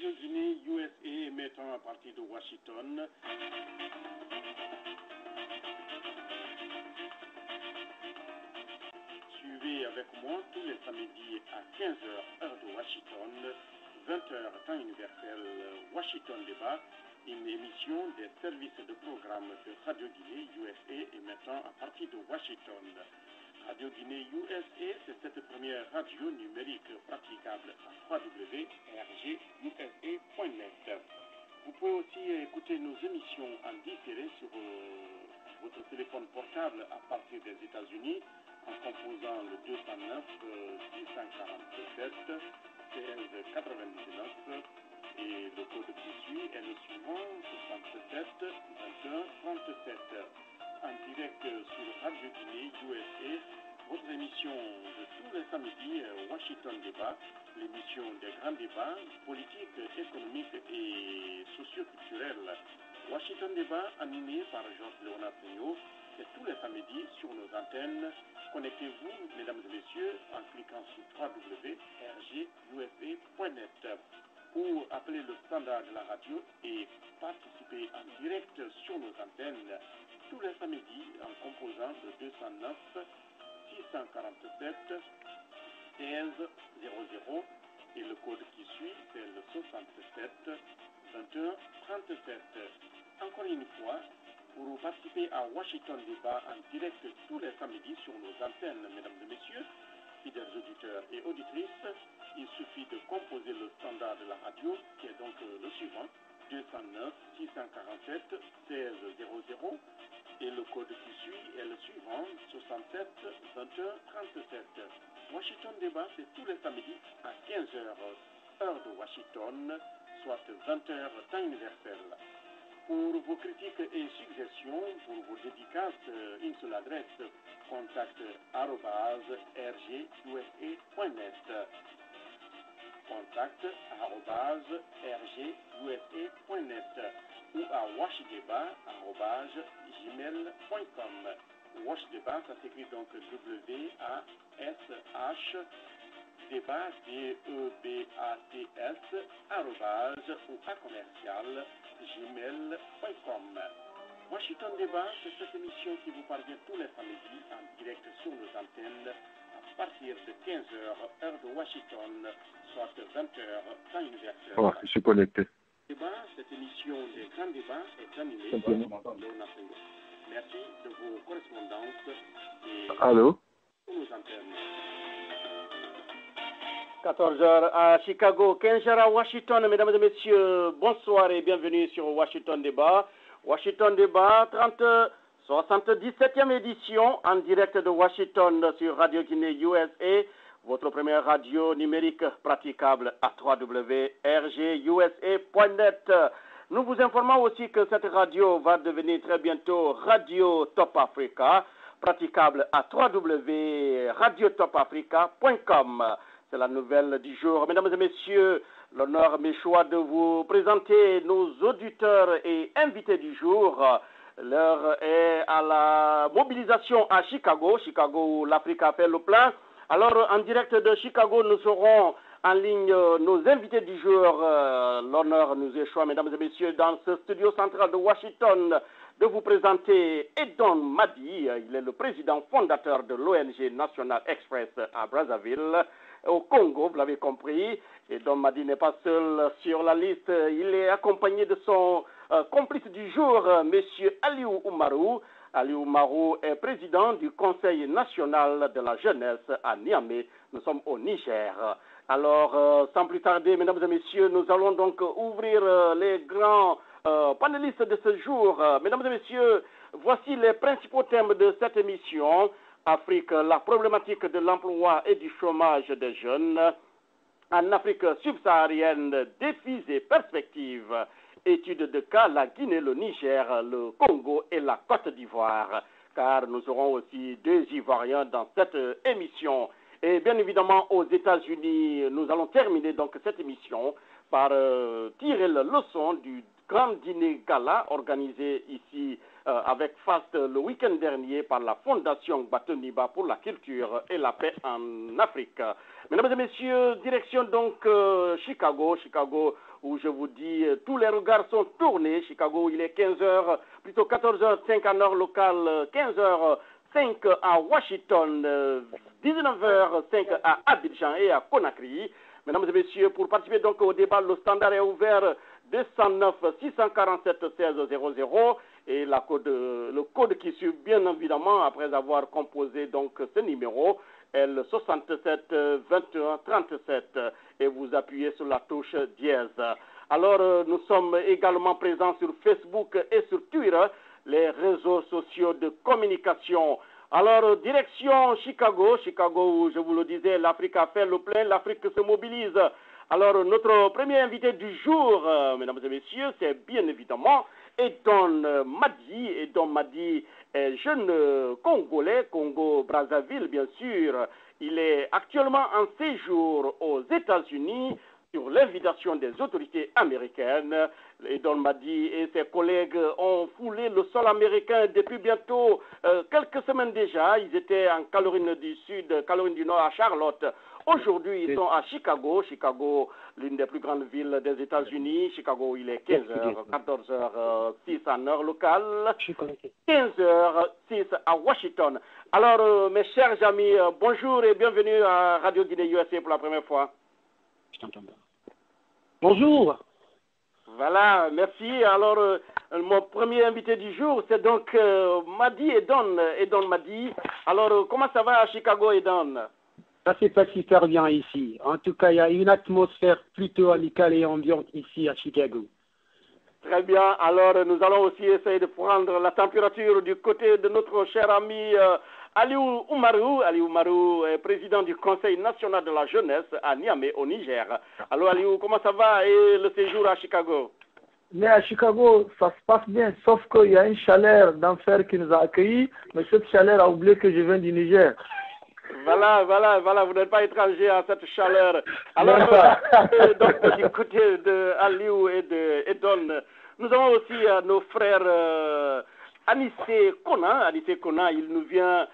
Radio Guinée USA émettant à partir de Washington. Suivez avec moi tous les samedis à 15h heure de Washington, 20h temps universel Washington Débat, une émission des services de programme de Radio Guinée USA émettant à partir de Washington. Radio Guinée USA, c'est cette première radio numérique praticable à www.rgusa.net. Vous pouvez aussi écouter nos émissions en différé sur votre téléphone portable à partir des États-Unis en composant le 209 647 1599 et le code qui suit est le suivant 67 21 37. En direct sur Radio Guinée USA, votre émission de tous les samedis Washington Débat, l'émission des grands débats politiques, économiques et socioculturels. Washington Débat animé par Georges Léonard Seigneau, c'est tous les samedis sur nos antennes. Connectez-vous, mesdames et messieurs, en cliquant sur www.rgusa.net ou appelez le standard de la radio et participez en direct sur nos antennes tous les samedis en composant le 209 647 16 00 et le code qui suit c'est le 67 21 37. Encore une fois, pour participer à Washington Débat en direct tous les samedis sur nos antennes, mesdames et messieurs, fidèles auditeurs et auditrices, il suffit de composer le standard de la radio qui est donc le suivant 209 647 16 00 et le code qui suit est le suivant 67 21 37. Washington Débat, c'est tous les samedis à 15h heure de Washington, soit 20h temps universel. Pour vos critiques et suggestions, pour vos dédicaces, une seule adresse, contact@rgusa.net. contact@rgusa.net ou à washdeba@gmail.com. Washdeba, ça s'écrit donc WASH débat DEBATS @ ou à commercial gmail.com. Washington Débat, c'est cette émission qui vous parvient tous les samedis en direct sur nos antennes à partir de 15h heure de Washington, soit 20h temps universel. Oh, je suis connecté. Cette émission des grands débats est animée par Léonard Seigneau. Merci de vos correspondances et Allô? sur nos antennes. 14h à Chicago, 15h à Washington. Mesdames et messieurs, bonsoir et bienvenue sur Washington Débat. Washington Débat, 77e édition en direct de Washington sur Radio Guinée USA, votre première radio numérique praticable à www.rgusa.net. Nous vous informons aussi que cette radio va devenir très bientôt Radio Top Africa, praticable à www.radiotopafrica.com. C'est la nouvelle du jour. Mesdames et messieurs, l'honneur m'est choix de vous présenter nos auditeurs et invités du jour. L'heure est à la mobilisation à Chicago. Chicago, l'Afrique a fait le plein. Alors, en direct de Chicago, nous serons en ligne nos invités du jour. L'honneur nous est choix, mesdames et messieurs, dans ce studio central de Washington, de vous présenter Edon Madi. Il est le président fondateur de l'ONG National Express à Brazzaville, au Congo, vous l'avez compris. Edon Madi n'est pas seul sur la liste. Il est accompagné de son complice du jour, monsieur Aliou Oumarou. Aliou Oumarou est président du Conseil national de la jeunesse à Niamey. Nous sommes au Niger. Alors, sans plus tarder, mesdames et messieurs, nous allons donc ouvrir les grands panélistes de ce jour. Mesdames et messieurs, voici les principaux thèmes de cette émission. Afrique, la problématique de l'emploi et du chômage des jeunes. En Afrique subsaharienne, défis et perspectives. Études de cas, la Guinée, le Niger, le Congo et la Côte d'Ivoire. Car nous aurons aussi deux Ivoiriens dans cette émission. Et bien évidemment, aux États-Unis, nous allons terminer donc cette émission par tirer la leçon du grand dîner gala organisé ici avec FAST le week-end dernier par la Fondation Batoniba pour la culture et la paix en Afrique. Mesdames et messieurs, direction donc Chicago, où je vous dis, tous les regards sont tournés. Chicago, il est 15h, plutôt 14h05 en heure locale, 15h05 à Washington, 19h05 à Abidjan et à Conakry. Mesdames et messieurs, pour participer donc au débat, le standard est ouvert 209 647 16 00 et le code qui suit bien évidemment après avoir composé donc ce numéro est le 67 21 37 et vous appuyez sur la touche dièse. Alors nous sommes également présents sur Facebook et sur Twitter, les réseaux sociaux de communication. Alors, direction Chicago, où je vous le disais, l'Afrique a fait le plein, l'Afrique se mobilise. Alors, notre premier invité du jour, mesdames et messieurs, c'est bien évidemment Edon Madi. Edon Madi est jeune Congolais, Congo-Brazzaville, bien sûr. Il est actuellement en séjour aux États-Unis sur l'invitation des autorités américaines. Edon Madi et ses collègues ont foulé le sol américain depuis bientôt quelques semaines déjà. Ils étaient en Caroline du Sud, Caroline du Nord, à Charlotte. Aujourd'hui, ils sont à Chicago. Chicago, l'une des plus grandes villes des États-Unis. Chicago, il est 15h, 14h06 en heure locale, 15h06 à Washington. Alors, mes chers amis, bonjour et bienvenue à Radio Guinée USA pour la première fois. Je t'entends pas. Bonjour. Voilà, merci. Alors, mon premier invité du jour, c'est donc Madi Edon Madi. Alors, comment ça va à Chicago, Edon? Ça se passe super bien ici. En tout cas, il y a une atmosphère plutôt amicale et ambiante ici à Chicago. Très bien. Alors, nous allons aussi essayer de prendre la température du côté de notre cher ami Aliou Oumarou. Aliou Oumarou est président du Conseil national de la jeunesse à Niamey, au Niger. Alors, Aliou, comment ça va et le séjour à Chicago? Mais à Chicago, ça se passe bien, sauf qu'il y a une chaleur d'enfer qui nous a accueillis, mais cette chaleur a oublié que je viens du Niger. Voilà, vous n'êtes pas étranger à cette chaleur. Alors, donc, du côté de Aliou et de Edon, nous avons aussi nos frères Anissé Kona, il nous vient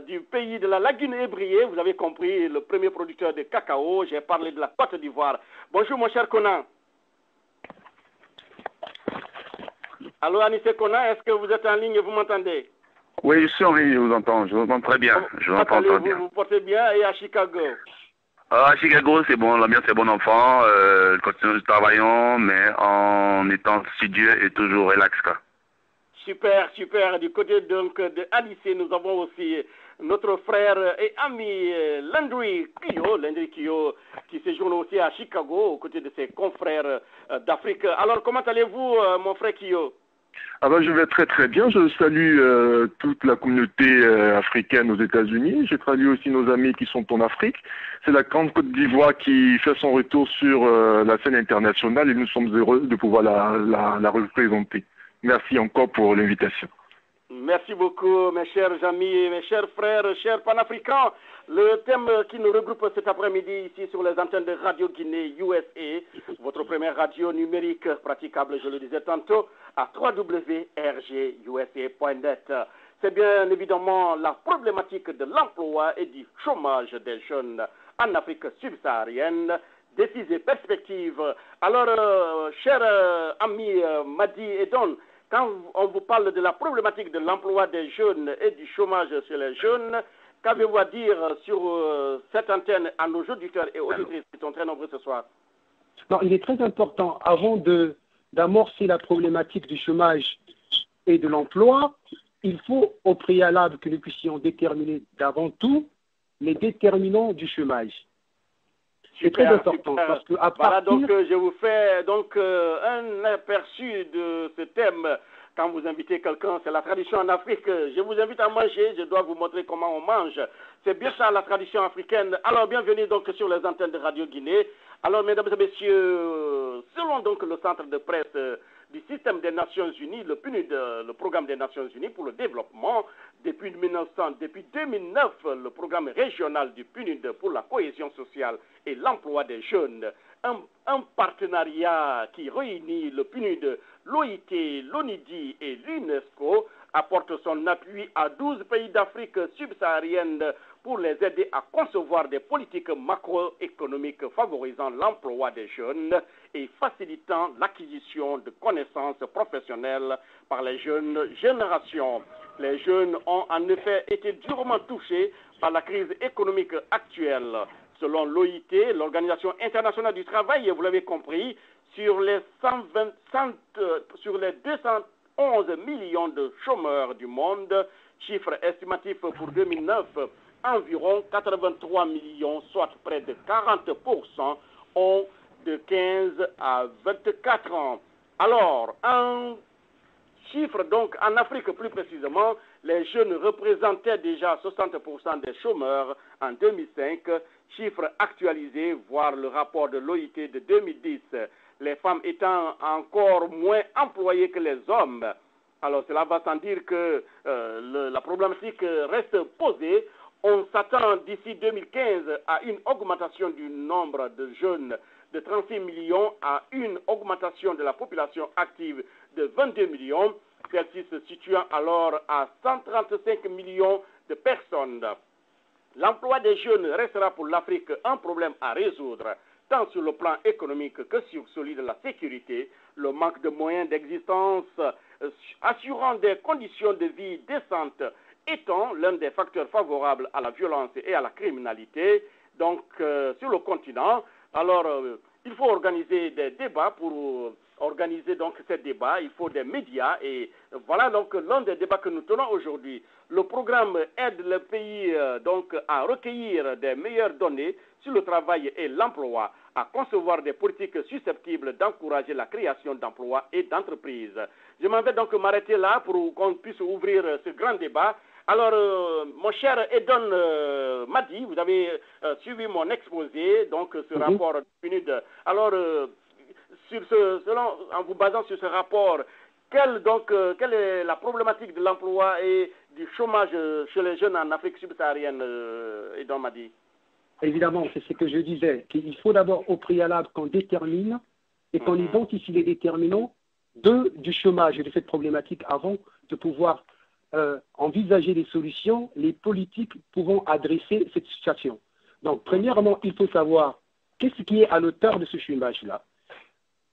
du pays de la Lagune Ébriée, vous avez compris, le premier producteur de cacao. J'ai parlé de la Côte d'Ivoire. Bonjour mon cher Kona. Allô Anissé Kona, est-ce que vous êtes en ligne et vous m'entendez? Oui, je suis en ligne, je vous entends très bien. Je vous entends très bien. Vous portez bien et à Chicago? À Chicago, c'est bon, l'ambiance est bon enfant, nous travaillons, mais en étant studieux et toujours relax, quoi. Super. Du côté donc de Anissé, nous avons aussi notre frère et ami Landry Kyo, qui séjourne aussi à Chicago, aux côtés de ses confrères d'Afrique. Alors, comment allez-vous, mon frère Kyo? Ah ben, je vais très très bien. Je salue toute la communauté africaine aux États-Unis. Je salue aussi nos amis qui sont en Afrique. C'est la grande Côte d'Ivoire qui fait son retour sur la scène internationale et nous sommes heureux de pouvoir la représenter. Merci encore pour l'invitation. Merci beaucoup, mes chers amis, mes chers frères, chers panafricains. Le thème qui nous regroupe cet après-midi ici sur les antennes de Radio Guinée USA, votre première radio numérique praticable, je le disais tantôt, à www.rgusa.net. C'est bien évidemment la problématique de l'emploi et du chômage des jeunes en Afrique subsaharienne, défis et perspectives. Alors, cher ami Madi Edon, quand on vous parle de la problématique de l'emploi des jeunes et du chômage chez les jeunes, qu'avez-vous à dire sur cette antenne à nos auditeurs et auditrices qui sont très nombreux ce soir? Non, il est très important, avant d'amorcer la problématique du chômage et de l'emploi, il faut au préalable que nous puissions déterminer d'avant tout les déterminants du chômage. C'est très important parce que voilà, donc je vous fais donc un aperçu de ce thème. Quand vous invitez quelqu'un, c'est la tradition en Afrique. Je vous invite à manger, je dois vous montrer comment on mange. C'est bien ça la tradition africaine. Alors bienvenue donc sur les antennes de Radio Guinée. Alors mesdames et messieurs, selon donc le centre de presse du système des Nations Unies, le PNUD, le programme des Nations Unies pour le développement. Depuis 2009, le programme régional du PNUD pour la cohésion sociale et l'emploi des jeunes. Un partenariat qui réunit le PNUD, l'OIT, l'ONIDI et l'UNESCO apporte son appui à 12 pays d'Afrique subsaharienne pour les aider à concevoir des politiques macroéconomiques favorisant l'emploi des jeunes et facilitant l'acquisition de connaissances professionnelles par les jeunes générations. Les jeunes ont en effet été durement touchés par la crise économique actuelle. Selon l'OIT, l'Organisation internationale du travail, vous l'avez compris, sur les 211 millions de chômeurs du monde, chiffre estimatif pour 2009, environ 83 millions, soit près de 40%, ont de 15 à 24 ans. Alors, un chiffre donc en Afrique plus précisément, les jeunes représentaient déjà 60% des chômeurs en 2005, chiffre actualisé, voire le rapport de l'OIT de 2010. Les femmes étant encore moins employées que les hommes. Alors cela va sans dire que la problématique reste posée. On s'attend d'ici 2015 à une augmentation du nombre de jeunes de 36 millions à une augmentation de la population active de 22 millions, celle-ci se situant alors à 135 millions de personnes. L'emploi des jeunes restera pour l'Afrique un problème à résoudre, tant sur le plan économique que sur celui de la sécurité. Le manque de moyens d'existence assurant des conditions de vie décentes étant l'un des facteurs favorables à la violence et à la criminalité. Donc, sur le continent, alors il faut organiser des débats pour organiser donc ces débats. Il faut des médias et voilà donc l'un des débats que nous tenons aujourd'hui. Le programme aide le pays donc à recueillir des meilleures données sur le travail et l'emploi, à concevoir des politiques susceptibles d'encourager la création d'emplois et d'entreprises. Je m'en vais donc m'arrêter là pour qu'on puisse ouvrir ce grand débat. Alors, mon cher Edon Madi, vous avez suivi mon exposé, donc ce rapport PNUD. Alors, en vous basant sur ce rapport, quelle est la problématique de l'emploi et du chômage chez les jeunes en Afrique subsaharienne, Edon Madi? Évidemment, c'est ce que je disais, qu'il faut d'abord au préalable qu'on détermine et qu'on identifie les déterminants du chômage et de cette problématique avant de pouvoir envisager des solutions, les politiques pouvant adresser cette situation. Donc, premièrement, il faut savoir qu'est-ce qui est à l'auteur de ce chômage-là.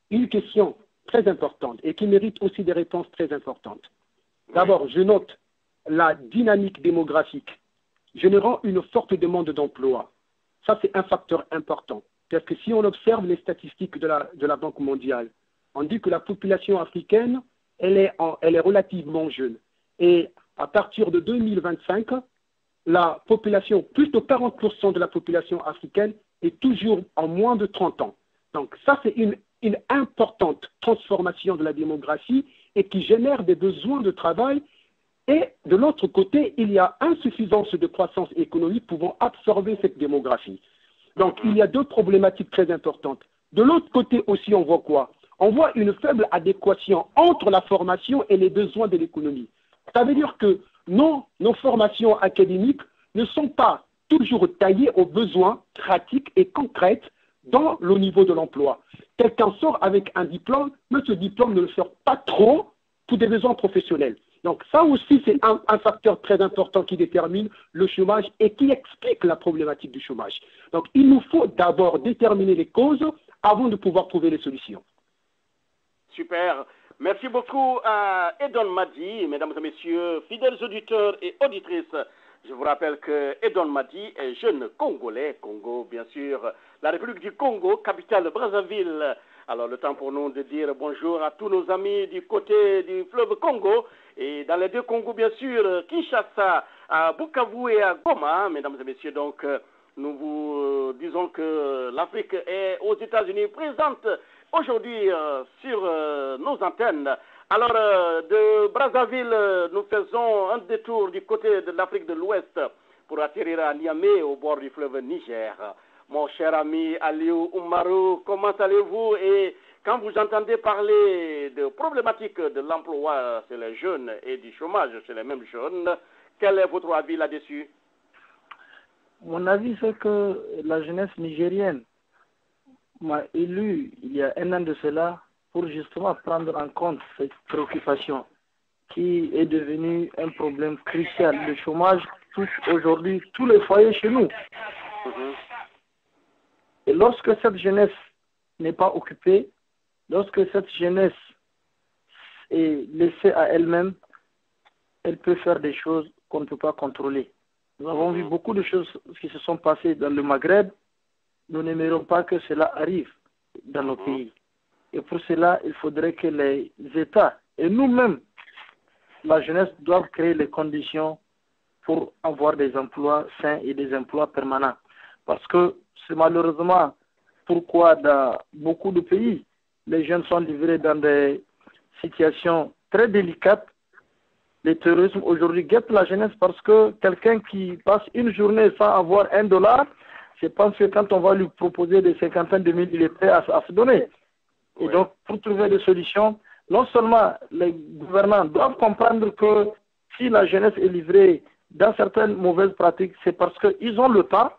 Une question très importante et qui mérite aussi des réponses très importantes. D'abord, je note la dynamique démographique générant une forte demande d'emploi. Ça, c'est un facteur important. Parce que si on observe les statistiques de la Banque mondiale, on dit que la population africaine, elle est relativement jeune. Et à partir de 2025, la population, plus de 40% de la population africaine est toujours en moins de 30 ans. Donc ça, c'est une importante transformation de la démographie et qui génère des besoins de travail. Et de l'autre côté, il y a insuffisance de croissance économique pouvant absorber cette démographie. Donc il y a deux problématiques très importantes. De l'autre côté aussi, on voit quoi? On voit une faible adéquation entre la formation et les besoins de l'économie. Ça veut dire que nos formations académiques ne sont pas toujours taillées aux besoins pratiques et concrets dans le niveau de l'emploi. Quelqu'un sort avec un diplôme, mais ce diplôme ne le sort pas trop pour des raisons professionnelles. Donc ça aussi, c'est un facteur très important qui détermine le chômage et qui explique la problématique du chômage. Donc il nous faut d'abord déterminer les causes avant de pouvoir trouver les solutions. Super. Merci beaucoup à Edon Madi, mesdames et messieurs, fidèles auditeurs et auditrices. Je vous rappelle que Edon Madi est jeune Congolais, Congo bien sûr, la République du Congo, capitale Brazzaville. Alors le temps pour nous de dire bonjour à tous nos amis du côté du fleuve Congo et dans les deux Congos bien sûr, Kinshasa, à Bukavu et à Goma, mesdames et messieurs. Donc nous vous disons que l'Afrique est aux États-Unis présente aujourd'hui sur nos antennes. Alors, de Brazzaville, nous faisons un détour du côté de l'Afrique de l'Ouest pour atterrir à Niamey, au bord du fleuve Niger. Mon cher ami Aliou Oumarou, comment allez-vous et quand vous entendez parler de problématiques de l'emploi chez les jeunes et du chômage chez les mêmes jeunes, quel est votre avis là-dessus? Mon avis, c'est que la jeunesse nigérienne m'a élu il y a un an de cela pour justement prendre en compte cette préoccupation qui est devenue un problème crucial. Le chômage touche aujourd'hui tous les foyers chez nous. Et lorsque cette jeunesse n'est pas occupée, lorsque cette jeunesse est laissée à elle-même, elle peut faire des choses qu'on ne peut pas contrôler. Nous avons vu beaucoup de choses qui se sont passées dans le Maghreb. Nous n'aimerons pas que cela arrive dans nos pays. Et pour cela, il faudrait que les États et nous-mêmes, la jeunesse, doivent créer les conditions pour avoir des emplois sains et des emplois permanents. Parce que c'est malheureusement pourquoi dans beaucoup de pays, les jeunes sont livrés dans des situations très délicates. Le terrorisme aujourd'hui guette la jeunesse parce que quelqu'un qui passe une journée sans avoir $1, je pense que quand on va lui proposer des cinquantaines de mille, il est prêt à se donner. Et donc, pour trouver des solutions, non seulement les gouvernants doivent comprendre que si la jeunesse est livrée dans certaines mauvaises pratiques, c'est parce qu'ils ont le temps.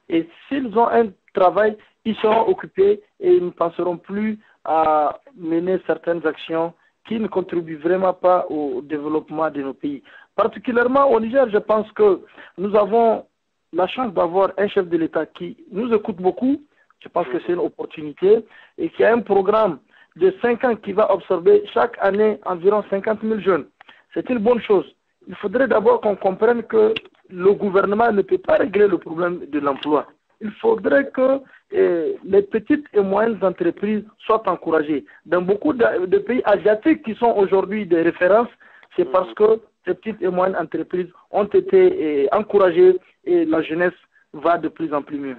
Et s'ils ont un travail, ils seront occupés et ils ne penseront plus à mener certaines actions qui ne contribuent vraiment pas au développement de nos pays. Particulièrement au Niger, je pense que nous avons la chance d'avoir un chef de l'État qui nous écoute beaucoup. Je pense que c'est une opportunité et qui a un programme de 5 ans qui va absorber chaque année environ 50 000 jeunes. C'est une bonne chose. Il faudrait d'abord qu'on comprenne que le gouvernement ne peut pas régler le problème de l'emploi. Il faudrait que les petites et moyennes entreprises soient encouragées. Dans beaucoup de pays asiatiques qui sont aujourd'hui des références, c'est parce que ces petites et moyennes entreprises ont été encouragées et la jeunesse va de plus en plus mieux.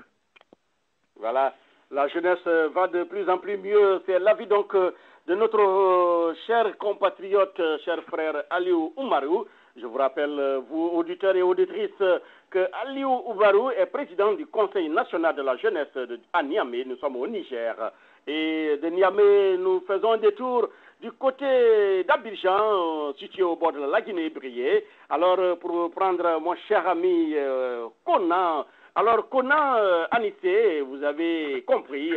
Voilà, la jeunesse va de plus en plus mieux. C'est l'avis donc de notre cher compatriote, cher frère Aliou Oumarou. Je vous rappelle, vous auditeurs et auditrices, que Aliou Oumarou est président du Conseil national de la jeunesse à Niamey. Nous sommes au Niger. Et de Niamey, nous faisons un détour du côté d'Abidjan, situé au bord de la Guinée-Briée. Alors, pour prendre mon cher ami Conan. Alors, Conan Anissé, vous avez compris,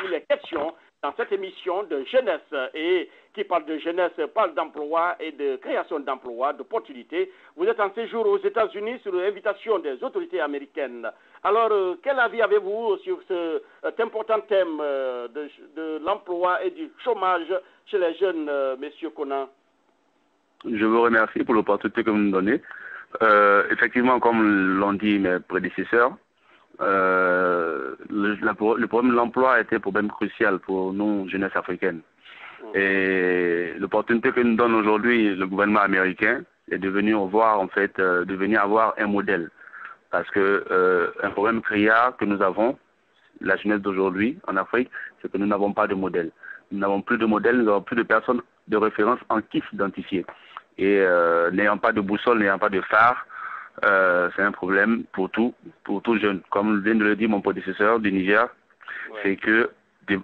il est question dans cette émission de jeunesse et qui parle de jeunesse, parle d'emploi et de création d'emplois, d'opportunités. Vous êtes en séjour aux États-Unis sur l'invitation des autorités américaines. Alors, quel avis avez-vous sur cet important thème de l'emploi et du chômage chez les jeunes, messieurs Conan? Je vous remercie pour l'opportunité que vous nous donnez. Effectivement, comme l'ont dit mes prédécesseurs, le problème de l'emploi était un problème crucial pour nous, jeunesse africaine. Et l'opportunité que nous donne aujourd'hui le gouvernement américain est de venir voir, en fait, de venir avoir un modèle. Parce que un problème criard que nous avons, la jeunesse d'aujourd'hui en Afrique, c'est que nous n'avons pas de modèle. Nous n'avons plus de modèle, nous n'avons plus de personnes de référence en qui s'identifier. Et n'ayant pas de boussole, n'ayant pas de phare, c'est un problème pour tout jeune. Comme vient de le dire mon prédécesseur du Niger, c'est que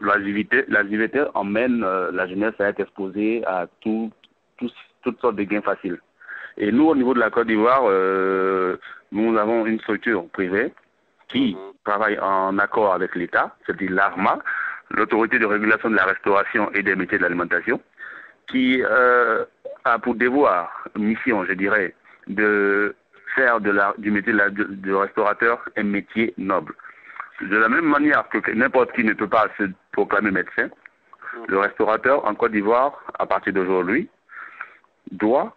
l'activité emmène la jeunesse à être exposée à toutes sortes de gains faciles. Et nous, au niveau de la Côte d'Ivoire, nous avons une structure privée qui travaille en accord avec l'État, c'est-à-dire l'ARMA, l'autorité de régulation de la restauration et des métiers de l'alimentation, qui a pour devoir, mission, je dirais, de faire du métier de restaurateur un métier noble. De la même manière que n'importe qui ne peut pas se proclamer médecin, le restaurateur en Côte d'Ivoire, à partir d'aujourd'hui, doit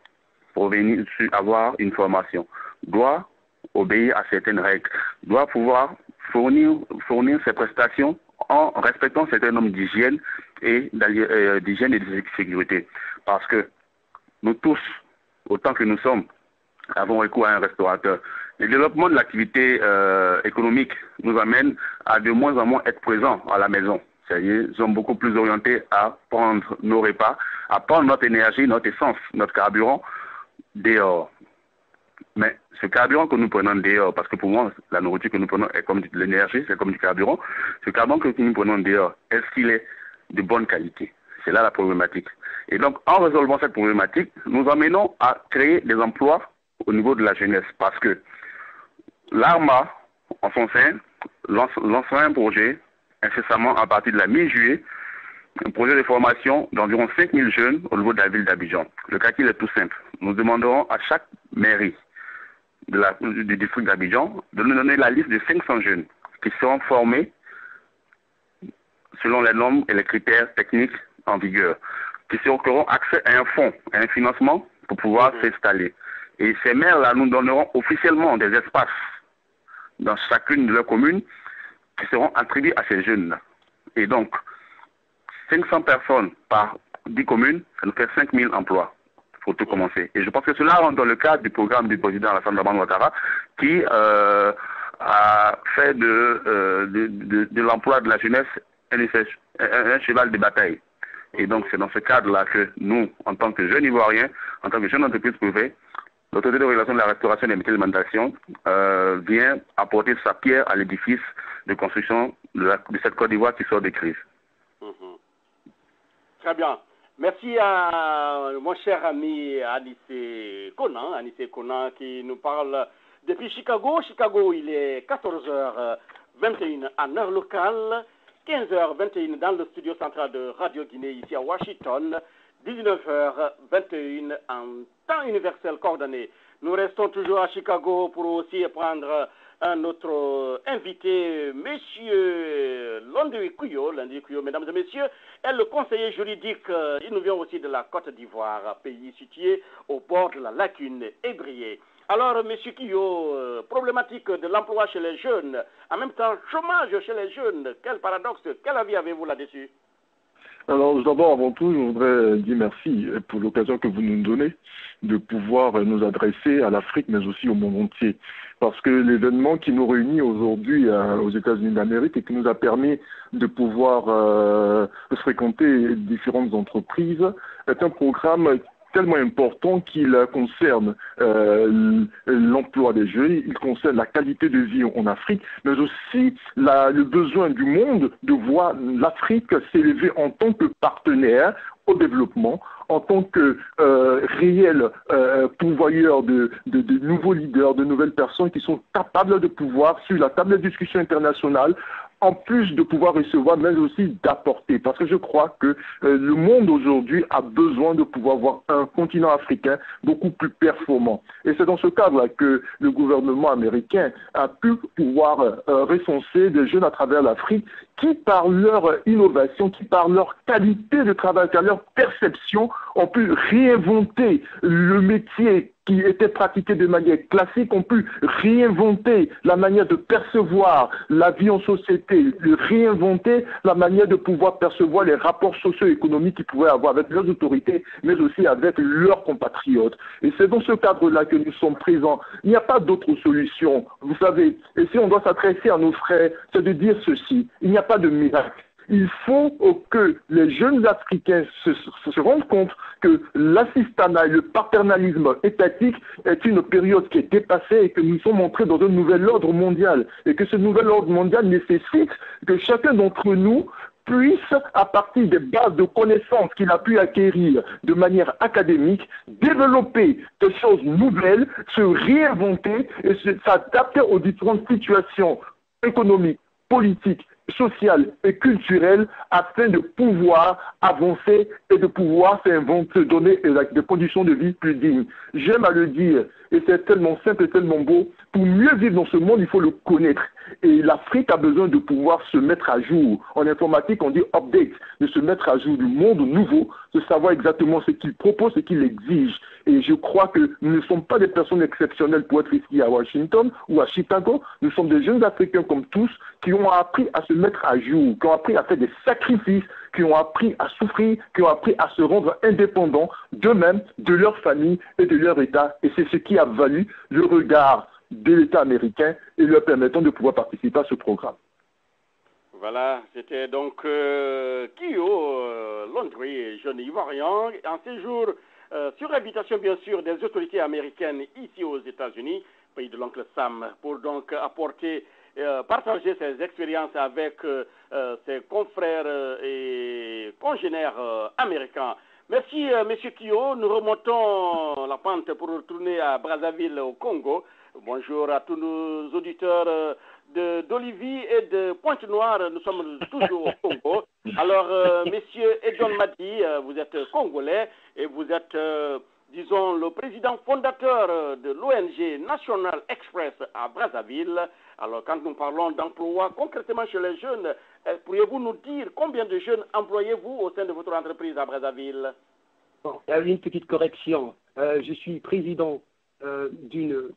avoir une formation, doit obéir à certaines règles, doit pouvoir fournir ses prestations en respectant certains nombres d'hygiène et de sécurité. Parce que nous tous, autant que nous sommes, avons recours à un restaurateur. Le développement de l'activité économique nous amène à de moins en moins être présents à la maison. C'est-à-dire, nous sommes beaucoup plus orientés à prendre nos repas, à prendre notre énergie, notre essence, notre carburant dehors. Mais ce carburant que nous prenons dehors, parce que pour moi, la nourriture que nous prenons est comme de l'énergie, c'est comme du carburant. Ce carburant que nous prenons dehors, est-ce qu'il est de bonne qualité. C'est là la problématique. Et donc, en résolvant cette problématique, nous amenons à créer des emplois au niveau de la jeunesse. Parce que l'ARMA, en son sein, lancera un projet incessamment à partir de la mi-juillet, un projet de formation d'environ 5000 jeunes au niveau de la ville d'Abidjan. Le calcul est tout simple. Nous demanderons à chaque mairie du district d'Abidjan de nous donner la liste de 500 jeunes qui seront formés selon les normes et les critères techniques en vigueur, qui auront accès à un fonds, à un financement pour pouvoir s'installer. Et ces maires-là nous donneront officiellement des espaces dans chacune de leurs communes qui seront attribués à ces jeunes-là. Et donc, 500 personnes par 10 communes, ça nous fait 5000 emplois pour tout commencer. Et je pense que cela rentre dans le cadre du programme du président Alassane Dramane Ouattara qui a fait de l'emploi de la jeunesse un cheval de bataille. Et donc, c'est dans ce cadre-là que nous, en tant que jeunes Ivoiriens, en tant que jeunes entreprises privées, l'autorité de régulation de la restauration et des métiers de l'alimentation vient apporter sa pierre à l'édifice de construction de cette Côte d'Ivoire qui sort de crise. Très bien. Merci à mon cher ami Anissé Konan qui nous parle depuis Chicago. Chicago, il est 14h21 en heure locale, 15h21 dans le studio central de Radio Guinée ici à Washington, 19h21 en temps universel coordonné. Nous restons toujours à Chicago pour aussi prendre un autre invité, Monsieur Landry Kuyo, mesdames et messieurs, est le conseiller juridique. Il nous vient aussi de la Côte d'Ivoire, pays situé au bord de la lagune Ébrié. Alors, Monsieur Kuyo, problématique de l'emploi chez les jeunes, en même temps chômage chez les jeunes, quel paradoxe, quel avis avez-vous là-dessus? Alors, d'abord, avant tout, je voudrais dire merci pour l'occasion que vous nous donnez de pouvoir nous adresser à l'Afrique, mais aussi au monde entier. Parce que l'événement qui nous réunit aujourd'hui aux États-Unis d'Amérique et qui nous a permis de pouvoir fréquenter différentes entreprises est un programme tellement important qu'il concerne l'emploi des jeunes, il concerne la qualité de vie en Afrique, mais aussi le besoin du monde de voir l'Afrique s'élever en tant que partenaire au développement, en tant que réel pourvoyeur de nouveaux leaders, de nouvelles personnes qui sont capables de pouvoir, sur la table de discussion internationale, en plus de pouvoir recevoir, mais aussi d'apporter. Parce que je crois que le monde aujourd'hui a besoin de pouvoir voir un continent africain beaucoup plus performant. Et c'est dans ce cadre-là que le gouvernement américain a pu pouvoir recenser des jeunes à travers l'Afrique qui, par leur innovation, qui, par leur qualité de travail, par leur perception, ont pu réinventer le métier qui était pratiqué de manière classique, ont pu réinventer la manière de percevoir la vie en société, réinventer la manière de pouvoir percevoir les rapports socio-économiques qu'ils pouvaient avoir avec leurs autorités, mais aussi avec leurs compatriotes. Et c'est dans ce cadre-là que nous sommes présents. Il n'y a pas d'autre solution. Vous savez, et si on doit s'adresser à nos frères, c'est de dire ceci. Il n'y a pas de miracle. Il faut que les jeunes Africains se rendent compte que l'assistanat et le paternalisme étatique est une période qui est dépassée et que nous sommes entrés dans un nouvel ordre mondial. Et que ce nouvel ordre mondial nécessite que chacun d'entre nous puisse, à partir des bases de connaissances qu'il a pu acquérir de manière académique, développer des choses nouvelles, se réinventer et s'adapter aux différentes situations économiques, politiques, sociale et culturelle afin de pouvoir avancer et de pouvoir se donner des conditions de vie plus dignes. J'aime à le dire, et c'est tellement simple et tellement beau, pour mieux vivre dans ce monde, il faut le connaître. Et l'Afrique a besoin de pouvoir se mettre à jour. En informatique, on dit update, de se mettre à jour du monde nouveau, de savoir exactement ce qu'il propose, ce qu'il exige. Et je crois que nous ne sommes pas des personnes exceptionnelles pour être ici à Washington ou à Chicago. Nous sommes des jeunes Africains comme tous qui ont appris à se mettre à jour, qui ont appris à faire des sacrifices, qui ont appris à souffrir, qui ont appris à se rendre indépendants d'eux-mêmes, de leur famille et de leur État. Et c'est ce qui a valu le regard de l'État américain et leur permettant de pouvoir participer à ce programme. Voilà, c'était donc Kuyo Landry, jeune Ivoirien, en séjour sur invitation bien sûr des autorités américaines ici aux États-Unis, pays de l'oncle Sam, pour donc apporter partager ses expériences avec ses confrères et congénères américains. Merci, M. Kio. Nous remontons la pente pour retourner à Brazzaville, au Congo. Bonjour à tous nos auditeurs d'Olivier et de Pointe-Noire. Nous sommes toujours au Congo. Alors, M. Edon Madi, vous êtes congolais et vous êtes, disons, le président fondateur de l'ONG National Express à Brazzaville. Alors, quand nous parlons d'emploi concrètement chez les jeunes, pourriez-vous nous dire combien de jeunes employez-vous au sein de votre entreprise à Brazzaville? Bon, il y a une petite correction. Je suis président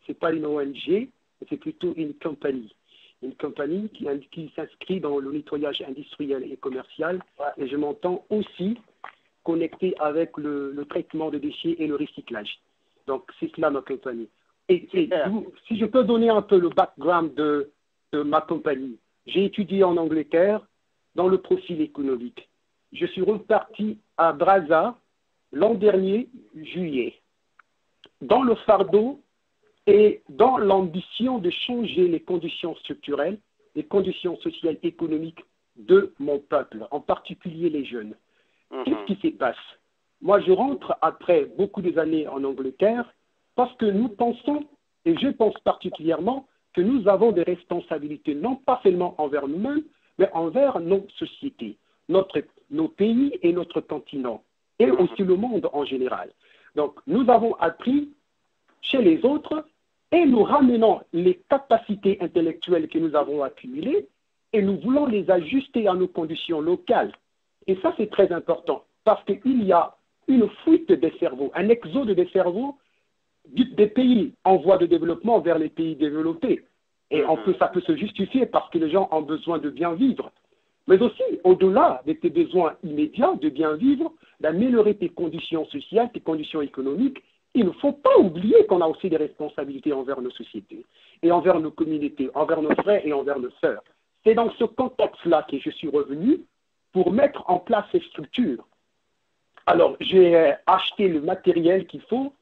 c'est pas une ONG, c'est plutôt une compagnie. Une compagnie qui s'inscrit dans le nettoyage industriel et commercial. Et je m'entends aussi connecté avec le traitement de déchets et le recyclage. Donc, c'est cela ma compagnie. Et si je peux donner un peu le background de ma compagnie, j'ai étudié en Angleterre dans le profil économique. Je suis reparti à Brazza l'an dernier, juillet, dans le fardeau et dans l'ambition de changer les conditions structurelles, les conditions sociales et économiques de mon peuple, en particulier les jeunes. Qu'est-ce qui se passe? Moi, je rentre après beaucoup d'années en Angleterre parce que nous pensons, et je pense particulièrement, que nous avons des responsabilités, non pas seulement envers nous-mêmes, mais envers nos sociétés, nos pays et notre continent, et aussi le monde en général. Donc, nous avons appris chez les autres et nous ramenons les capacités intellectuelles que nous avons accumulées et nous voulons les ajuster à nos conditions locales. Et ça, c'est très important parce qu'il y a une fuite des cerveaux, un exode des cerveaux des pays en voie de développement vers les pays développés. Et ça peut se justifier parce que les gens ont besoin de bien vivre. Mais aussi, au-delà de tes besoins immédiats de bien vivre, d'améliorer tes conditions sociales, tes conditions économiques, il ne faut pas oublier qu'on a aussi des responsabilités envers nos sociétés et envers nos communautés, envers nos frères et envers nos sœurs. C'est dans ce contexte-là que je suis revenu pour mettre en place ces structures. Alors, j'ai acheté le matériel qu'il faut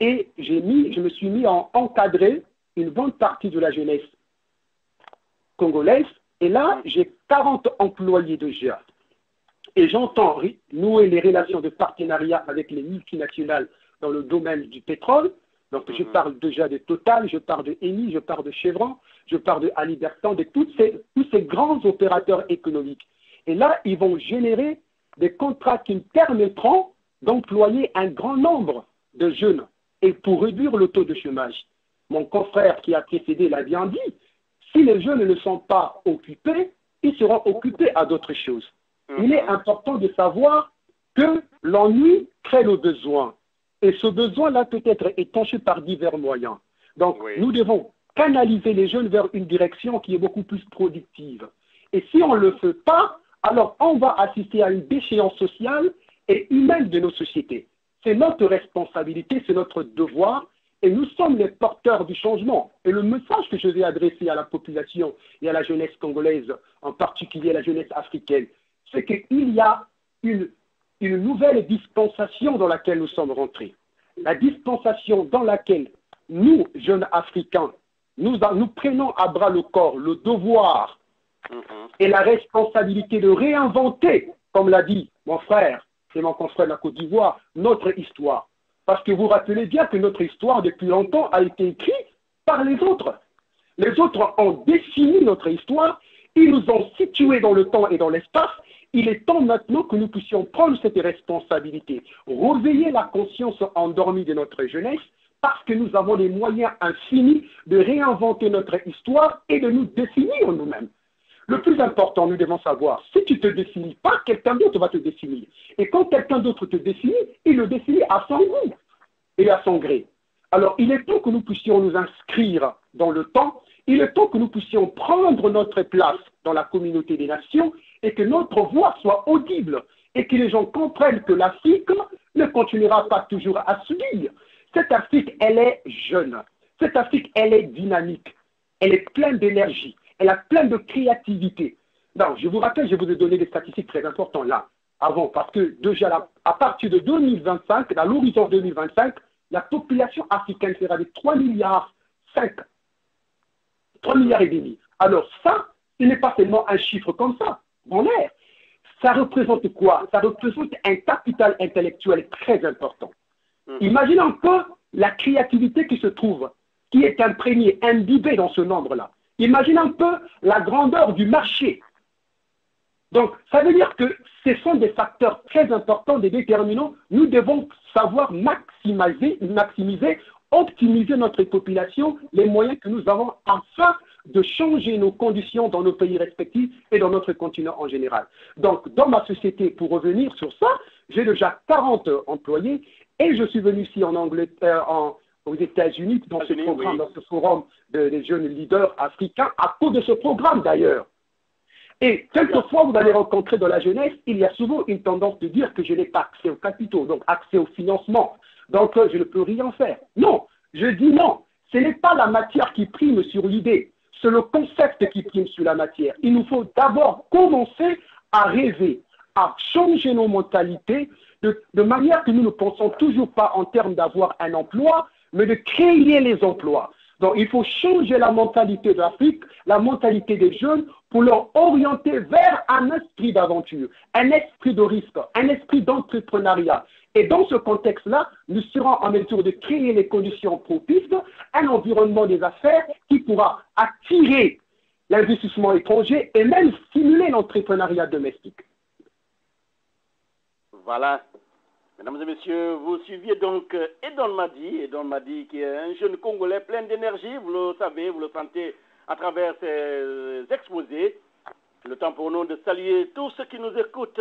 et je me suis mis à encadrer une bonne partie de la jeunesse congolaise. Et là, j'ai 40 employés déjà. Et j'entends nouer les relations de partenariat avec les multinationales dans le domaine du pétrole. Donc, je parle déjà de Total, je parle de Eni, je parle de Chevron, je parle de Halliburton, de tous ces grands opérateurs économiques. Et là, ils vont générer des contrats qui permettront d'employer un grand nombre de jeunes et pour réduire le taux de chômage. Mon confrère qui a précédé l'a bien dit, si les jeunes ne sont pas occupés, ils seront occupés à d'autres choses. Il est important de savoir que l'ennui crée le besoin. Et ce besoin-là peut être étanché par divers moyens. Donc, nous devons canaliser les jeunes vers une direction qui est beaucoup plus productive. Et si on ne le fait pas, alors on va assister à une déchéance sociale et humaine de nos sociétés. C'est notre responsabilité, c'est notre devoir, et nous sommes les porteurs du changement. Et le message que je vais adresser à la population et à la jeunesse congolaise, en particulier à la jeunesse africaine, c'est qu'il y a une nouvelle dispensation dans laquelle nous sommes rentrés. La dispensation dans laquelle nous, jeunes Africains, nous prenons à bras le corps le devoir et la responsabilité de réinventer, comme l'a dit mon frère et mon confrère de la Côte d'Ivoire, notre histoire. Parce que vous rappelez bien que notre histoire, depuis longtemps, a été écrite par les autres. Les autres ont défini notre histoire, ils nous ont situés dans le temps et dans l'espace. Il est temps maintenant que nous puissions prendre cette responsabilité, réveiller la conscience endormie de notre jeunesse, parce que nous avons les moyens infinis de réinventer notre histoire et de nous définir nous-mêmes. Le plus important, nous devons savoir, si tu ne te définis pas, quelqu'un d'autre va te définir. Et quand quelqu'un d'autre te définit, il le définit à son goût et à son gré. Alors, il est temps que nous puissions nous inscrire dans le temps, il est temps que nous puissions prendre notre place dans la communauté des nations et que notre voix soit audible et que les gens comprennent que l'Afrique ne continuera pas toujours à subir. Cette Afrique, elle est jeune. Cette Afrique, elle est dynamique. Elle est pleine d'énergie. Elle a plein de créativité. Non, je vous rappelle, je vous ai donné des statistiques très importantes là, avant, parce que déjà là, à partir de 2025, à l'horizon 2025, la population africaine sera de 3 milliards 5. 3 milliards et demi. Alors ça, ce n'est pas seulement un chiffre comme ça, en l'air. Ça représente quoi? Ça représente un capital intellectuel très important. Imagine un peu la créativité qui se trouve, qui est imprégnée, imbibée dans ce nombre-là. Imagine un peu la grandeur du marché. Donc, ça veut dire que ce sont des facteurs très importants, des déterminants. Nous devons savoir maximiser, optimiser notre population, les moyens que nous avons afin de changer nos conditions dans nos pays respectifs et dans notre continent en général. Donc, dans ma société, pour revenir sur ça, j'ai déjà 40 employés et je suis venu ici en Angleterre, aux États-Unis, dans ce programme, dans ce forum des jeunes leaders africains, à cause de ce programme d'ailleurs. Et quelquefois, vous allez rencontrer dans la jeunesse, il y a souvent une tendance de dire que je n'ai pas accès aux capitaux, donc accès au financement, donc je ne peux rien faire. Non, je dis non, ce n'est pas la matière qui prime sur l'idée, c'est le concept qui prime sur la matière. Il nous faut d'abord commencer à rêver, à changer nos mentalités, de manière que nous ne pensons toujours pas en termes d'avoir un emploi, mais de créer les emplois. Donc, il faut changer la mentalité de l'Afrique, la mentalité des jeunes, pour leur orienter vers un esprit d'aventure, un esprit de risque, un esprit d'entrepreneuriat. Et dans ce contexte-là, nous serons en mesure de créer les conditions propices, un environnement des affaires qui pourra attirer l'investissement étranger et même stimuler l'entrepreneuriat domestique. Voilà. Mesdames et messieurs, vous suiviez donc Edon Madi qui est un jeune Congolais plein d'énergie, vous le savez, vous le sentez à travers ses exposés. Le temps pour nous de saluer tous ceux qui nous écoutent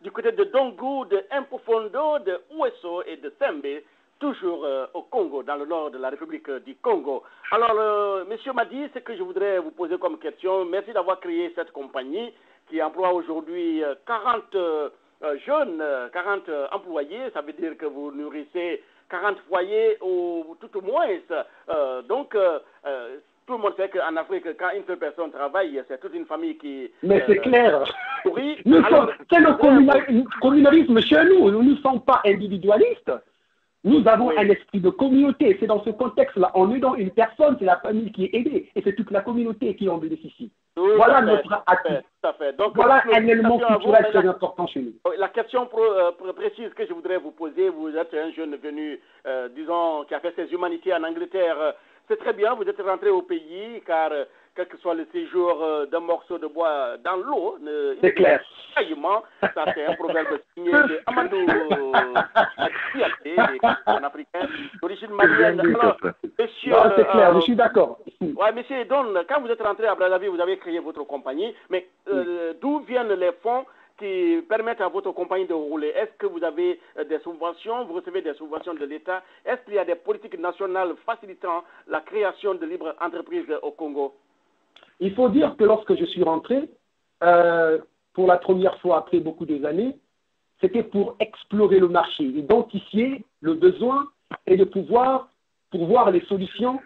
du côté de Dongu, de Impofondo, de Ouesso et de Sembe, toujours au Congo, dans le nord de la République du Congo. Alors, Monsieur Madi, ce que je voudrais vous poser comme question, merci d'avoir créé cette compagnie qui emploie aujourd'hui 40 jeunes, 40 employés, ça veut dire que vous nourrissez 40 foyers ou tout au moins. Donc, tout le monde sait qu'en Afrique, quand une seule personne travaille, c'est toute une famille qui... Mais c'est clair. Oui. C'est le communalisme chez nous. Nous ne sommes pas individualistes. Nous avons un esprit de communauté. C'est dans ce contexte-là. En aidant une personne, c'est la famille qui est aidée. Et c'est toute la communauté qui en bénéficie. Voilà notre atout. Donc, voilà un élément culturel très important chez nous. La question précise que je voudrais vous poser, vous êtes un jeune venu, disons, qui a fait ses humanités en Angleterre. C'est très bien, vous êtes rentré au pays, car quel que soit le séjour d'un morceau de bois dans l'eau, c'est clair. Ça c'est un proverbe signé de Amadou Diaté, un africain d'origine malienne. Alors, monsieur, c'est clair, je suis d'accord. Ouais, monsieur Edon, quand vous êtes rentré à Brazzaville, vous avez créé votre compagnie, mais d'où viennent les fonds qui permettent à votre compagnie de rouler? Est-ce que vous avez des subventions, vous recevez des subventions de l'État? Est-ce qu'il y a des politiques nationales facilitant la création de libres entreprises au Congo? Il faut dire que lorsque je suis rentré, pour la première fois après beaucoup d'années, c'était pour explorer le marché, identifier le besoin et de pouvoir voir les solutions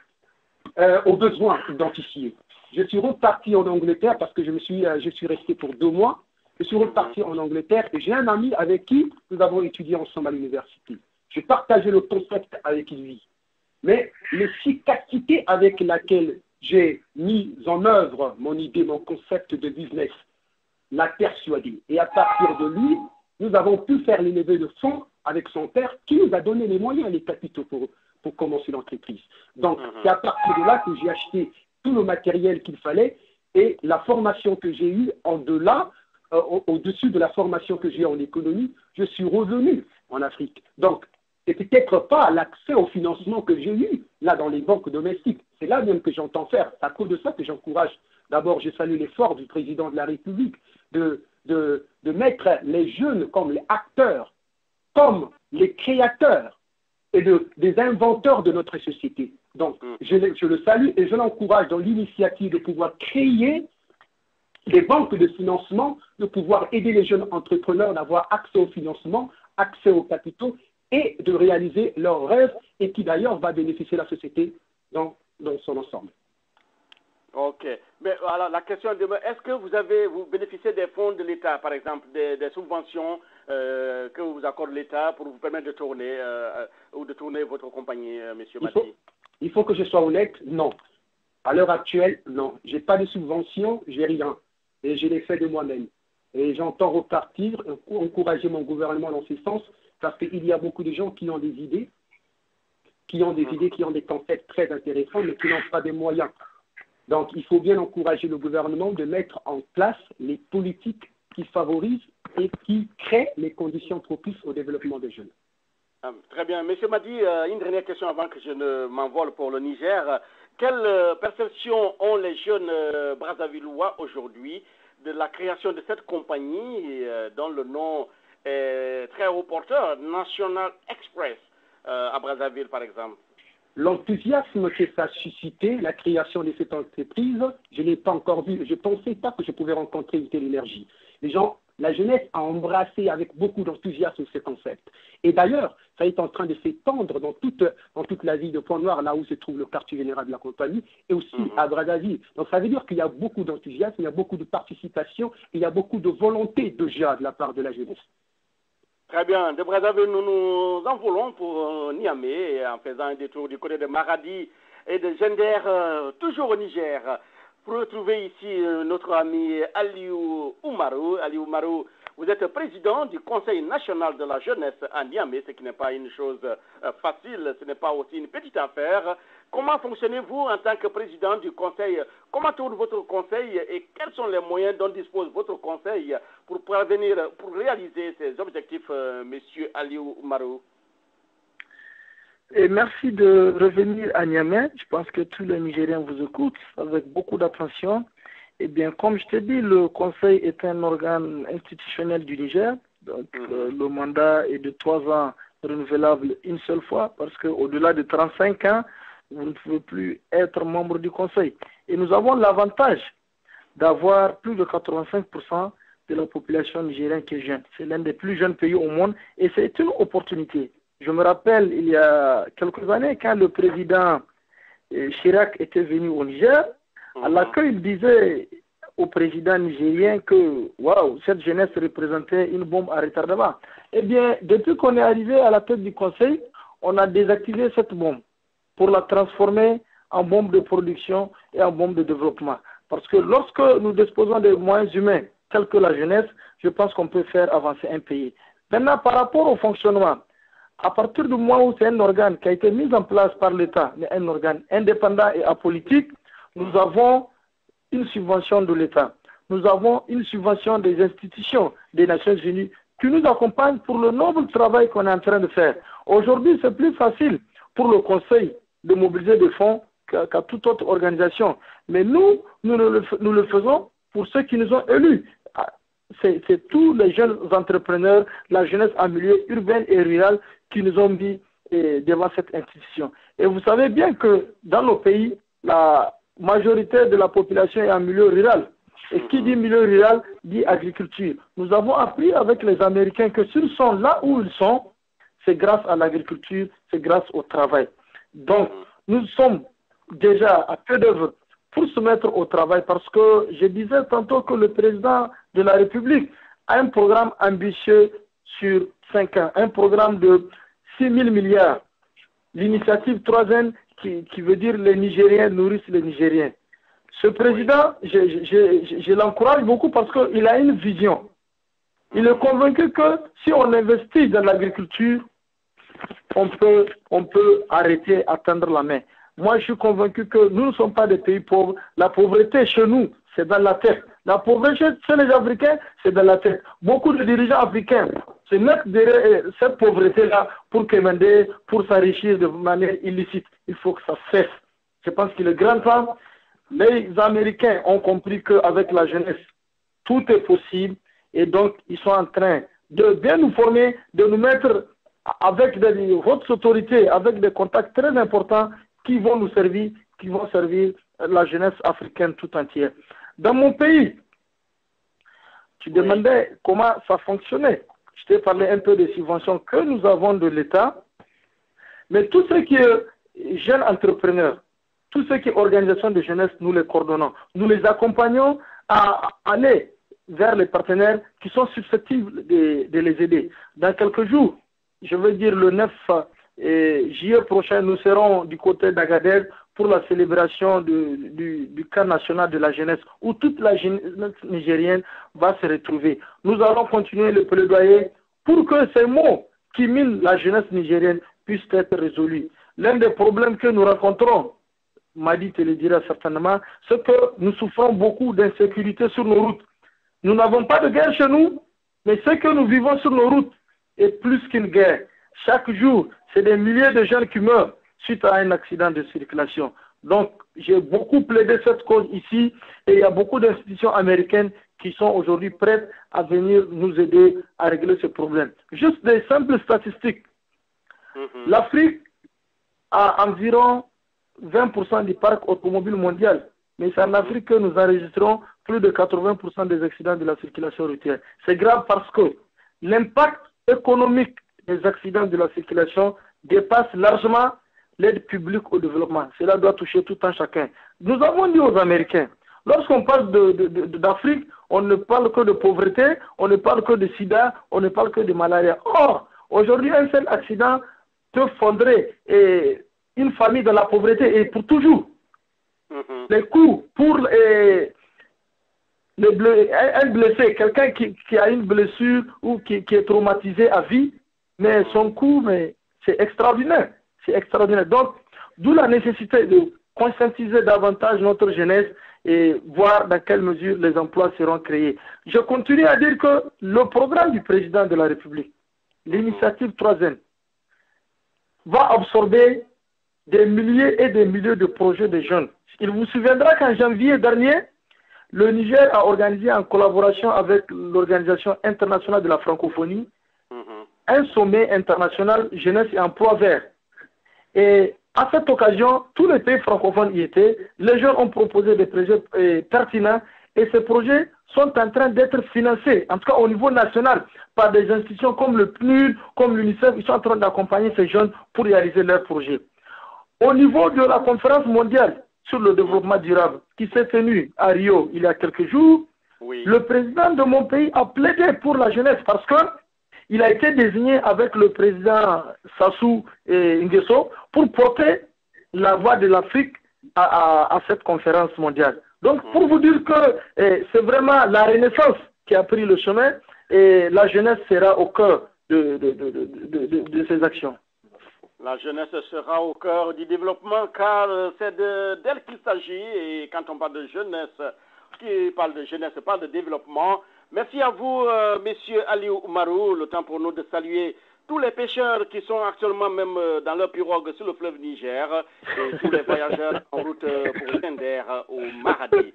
aux besoins identifiés. Je suis reparti en Angleterre parce que je suis resté pour 2 mois. Je suis reparti en Angleterre et j'ai un ami avec qui nous avons étudié ensemble à l'université. J'ai partagé le concept avec lui. Mais l'efficacité avec laquelle j'ai mis en œuvre mon idée, mon concept de business, l'a persuadé. Et à partir de lui, nous avons pu faire les levées de fonds avec son père qui nous a donné les moyens, les capitaux pour commencer l'entreprise. Donc, c'est à partir de là que j'ai acheté tout le matériel qu'il fallait et la formation que j'ai eue en delà, au-dessus de la formation que j'ai en économie, je suis revenu en Afrique. Donc, c'est peut-être pas l'accès au financement que j'ai eu là dans les banques domestiques. C'est là même que j'entends faire. C'est à cause de ça que j'encourage. D'abord, je salue l'effort du président de la République de mettre les jeunes comme les acteurs, comme les créateurs et des inventeurs de notre société. Donc, je le salue et je l'encourage dans l'initiative de pouvoir créer des banques de financement, de pouvoir aider les jeunes entrepreneurs d'avoir accès au financement, accès aux capitaux et de réaliser leurs rêves et qui d'ailleurs va bénéficier la société dans son ensemble. Ok. Mais alors, la question est, est-ce que vous bénéficiez des fonds de l'État, par exemple, des subventions que vous accorde l'État pour vous permettre de tourner votre compagnie, monsieur Mati? Il faut que je sois honnête, non. À l'heure actuelle, non. J'ai pas de subvention, j'ai rien. Et je l'ai fait de moi-même. Et j'entends repartir, encourager mon gouvernement dans ce sens, parce qu'il y a beaucoup de gens qui ont des idées, qui ont des concepts très intéressants, mais qui n'ont pas de moyens. Donc, il faut bien encourager le gouvernement de mettre en place les politiques qui favorisent et qui créent les conditions propices au développement des jeunes. Très bien. Monsieur Madi, une dernière question avant que je ne m'envole pour le Niger. Quelle perception ont les jeunes Brazzavillois aujourd'hui de la création de cette compagnie dont le nom est très reporteur, National Express, à Brazzaville par exemple? L'enthousiasme que ça a suscité, la création de cette entreprise, je ne l'ai pas encore vu. Je ne pensais pas que je pouvais rencontrer une telle énergie. Les gens, la jeunesse a embrassé avec beaucoup d'enthousiasme ce concept. Et d'ailleurs, ça est en train de s'étendre dans toute la ville de Pont-Noir, là où se trouve le quartier général de la compagnie, et aussi à Brazzaville. Donc ça veut dire qu'il y a beaucoup d'enthousiasme, il y a beaucoup de participation, il y a beaucoup de volonté déjà de la part de la jeunesse. Très bien. De Brazzaville, nous nous envolons pour Niamey en faisant un détour du côté de Maradi et de Gender, toujours au Niger, pour retrouver ici notre ami Aliou Oumarou. Aliou Oumarou, vous êtes président du Conseil national de la jeunesse à Niamey, ce qui n'est pas une chose facile, ce n'est pas aussi une petite affaire. Comment fonctionnez-vous en tant que président du Conseil? Comment tourne votre Conseil et quels sont les moyens dont dispose votre Conseil pour réaliser ces objectifs, Monsieur Aliou Oumarou? Et merci de revenir à Niamey. Je pense que tous les Nigériens vous écoutent avec beaucoup d'attention. Eh bien, comme je t'ai dit, le Conseil est un organe institutionnel du Niger. Donc, le mandat est de 3 ans renouvelable une seule fois parce qu'au-delà de 35 ans, vous ne pouvez plus être membre du Conseil. Et nous avons l'avantage d'avoir plus de 85% de la population nigérienne qui est jeune. C'est l'un des plus jeunes pays au monde et c'est une opportunité. Je me rappelle, il y a quelques années, quand le président Chirac était venu au Niger, à l'accueil, il disait au président nigérien que waouh, cette jeunesse représentait une bombe à retardement. Eh bien, depuis qu'on est arrivé à la tête du Conseil, on a désactivé cette bombe pour la transformer en bombe de production et en bombe de développement. Parce que lorsque nous disposons des moyens humains, tels que la jeunesse, je pense qu'on peut faire avancer un pays. Maintenant, par rapport au fonctionnement, à partir du moment où c'est un organe qui a été mis en place par l'État, mais un organe indépendant et apolitique, nous avons une subvention de l'État. Nous avons une subvention des institutions des Nations Unies qui nous accompagnent pour le noble travail qu'on est en train de faire. Aujourd'hui, c'est plus facile pour le Conseil de mobiliser des fonds qu'à toute autre organisation. Mais nous le faisons pour ceux qui nous ont élus. C'est tous les jeunes entrepreneurs, la jeunesse en milieu urbain et rural qui nous ont mis devant cette institution. Et vous savez bien que dans nos pays, la majorité de la population est en milieu rural. Et qui dit milieu rural dit agriculture. Nous avons appris avec les Américains que s'ils sont là où ils sont, c'est grâce à l'agriculture, c'est grâce au travail. Donc, nous sommes déjà à peu d'œuvre pour se mettre au travail parce que je disais tantôt que le président de la République a un programme ambitieux sur 5 ans, un programme de 6 000 milliards. L'initiative 3N qui veut dire les Nigériens nourrissent les Nigériens. Ce président, je l'encourage beaucoup parce qu'il a une vision. Il est convaincu que si on investit dans l'agriculture, on peut arrêter, attendre la main. Moi, je suis convaincu que nous ne sommes pas des pays pauvres. La pauvreté chez nous, c'est dans la tête. La pauvreté chez les Africains, c'est dans la tête. Beaucoup de dirigeants africains se mettent derrière cette pauvreté-là pour commander, pour s'enrichir de manière illicite. Il faut que ça cesse. Je pense qu'il est grand temps. Les Américains ont compris qu'avec la jeunesse, tout est possible. Et donc, ils sont en train de bien nous former, de nous mettre avec des hautes autorités, avec des contacts très importants qui vont nous servir, qui vont servir la jeunesse africaine tout entière. Dans mon pays, tu demandais comment ça fonctionnait. Je t'ai parlé un peu des subventions que nous avons de l'État, mais tout ce qui est jeunes entrepreneurs, tout ce qui est organisation de jeunesse, nous les coordonnons. Nous les accompagnons à aller vers les partenaires qui sont susceptibles de les aider. Dans quelques jours, je veux dire le 9 juillet prochain, nous serons du côté d'Agadez pour la célébration du camp national de la jeunesse, où toute la jeunesse nigérienne va se retrouver. Nous allons continuer le plaidoyer pour que ces mots qui minent la jeunesse nigérienne puissent être résolus. L'un des problèmes que nous rencontrons, Madi te le dira certainement, c'est que nous souffrons beaucoup d'insécurité sur nos routes. Nous n'avons pas de guerre chez nous, mais ce que nous vivons sur nos routes est plus qu'une guerre. Chaque jour, c'est des milliers de jeunes qui meurent suite à un accident de circulation. Donc, j'ai beaucoup plaidé cette cause ici et il y a beaucoup d'institutions américaines qui sont aujourd'hui prêtes à venir nous aider à régler ce problème. Juste des simples statistiques. L'Afrique a environ 20% du parc automobile mondial, mais c'est en Afrique que nous enregistrons plus de 80% des accidents de la circulation routière. C'est grave parce que l'impact économique des accidents de la circulation dépasse largement l'aide publique au développement. Cela doit toucher tout un chacun. Nous avons dit aux Américains, lorsqu'on parle d'Afrique, on ne parle que de pauvreté, on ne parle que de sida, on ne parle que de malaria. Or, aujourd'hui, un seul accident peut fondrer une famille dans la pauvreté et pour toujours. Les coûts pour un blessé, quelqu'un qui a une blessure ou qui est traumatisé à vie, mais son coût, c'est extraordinaire. C'est extraordinaire. Donc, d'où la nécessité de conscientiser davantage notre jeunesse et voir dans quelle mesure les emplois seront créés. Je continue à dire que le programme du président de la République, l'initiative 3N, va absorber des milliers et des milliers de projets de jeunes. Il vous souviendra qu'en janvier dernier, le Niger a organisé en collaboration avec l'Organisation internationale de la francophonie un sommet international jeunesse et emploi vert. Et à cette occasion, tous les pays francophones y étaient. Les jeunes ont proposé des projets pertinents et ces projets sont en train d'être financés, en tout cas au niveau national, par des institutions comme le PNUD, comme l'UNICEF. Ils sont en train d'accompagner ces jeunes pour réaliser leurs projets. Au niveau de la conférence mondiale sur le développement durable qui s'est tenue à Rio il y a quelques jours, le président de mon pays a plaidé pour la jeunesse parce que il a été désigné avec le président Sassou Nguesso pour porter la voix de l'Afrique à cette conférence mondiale. Donc, pour vous dire que c'est vraiment la renaissance qui a pris le chemin et la jeunesse sera au cœur de ces actions. La jeunesse sera au cœur du développement car c'est d'elle qu'il s'agit et quand on parle de jeunesse, qui parle de jeunesse parle de développement. Merci à vous, messieurs Aliou Oumarou. Le temps pour nous de saluer tous les pêcheurs qui sont actuellement même dans leur pirogue sur le fleuve Niger et tous les voyageurs en route pour Zender au Maradi.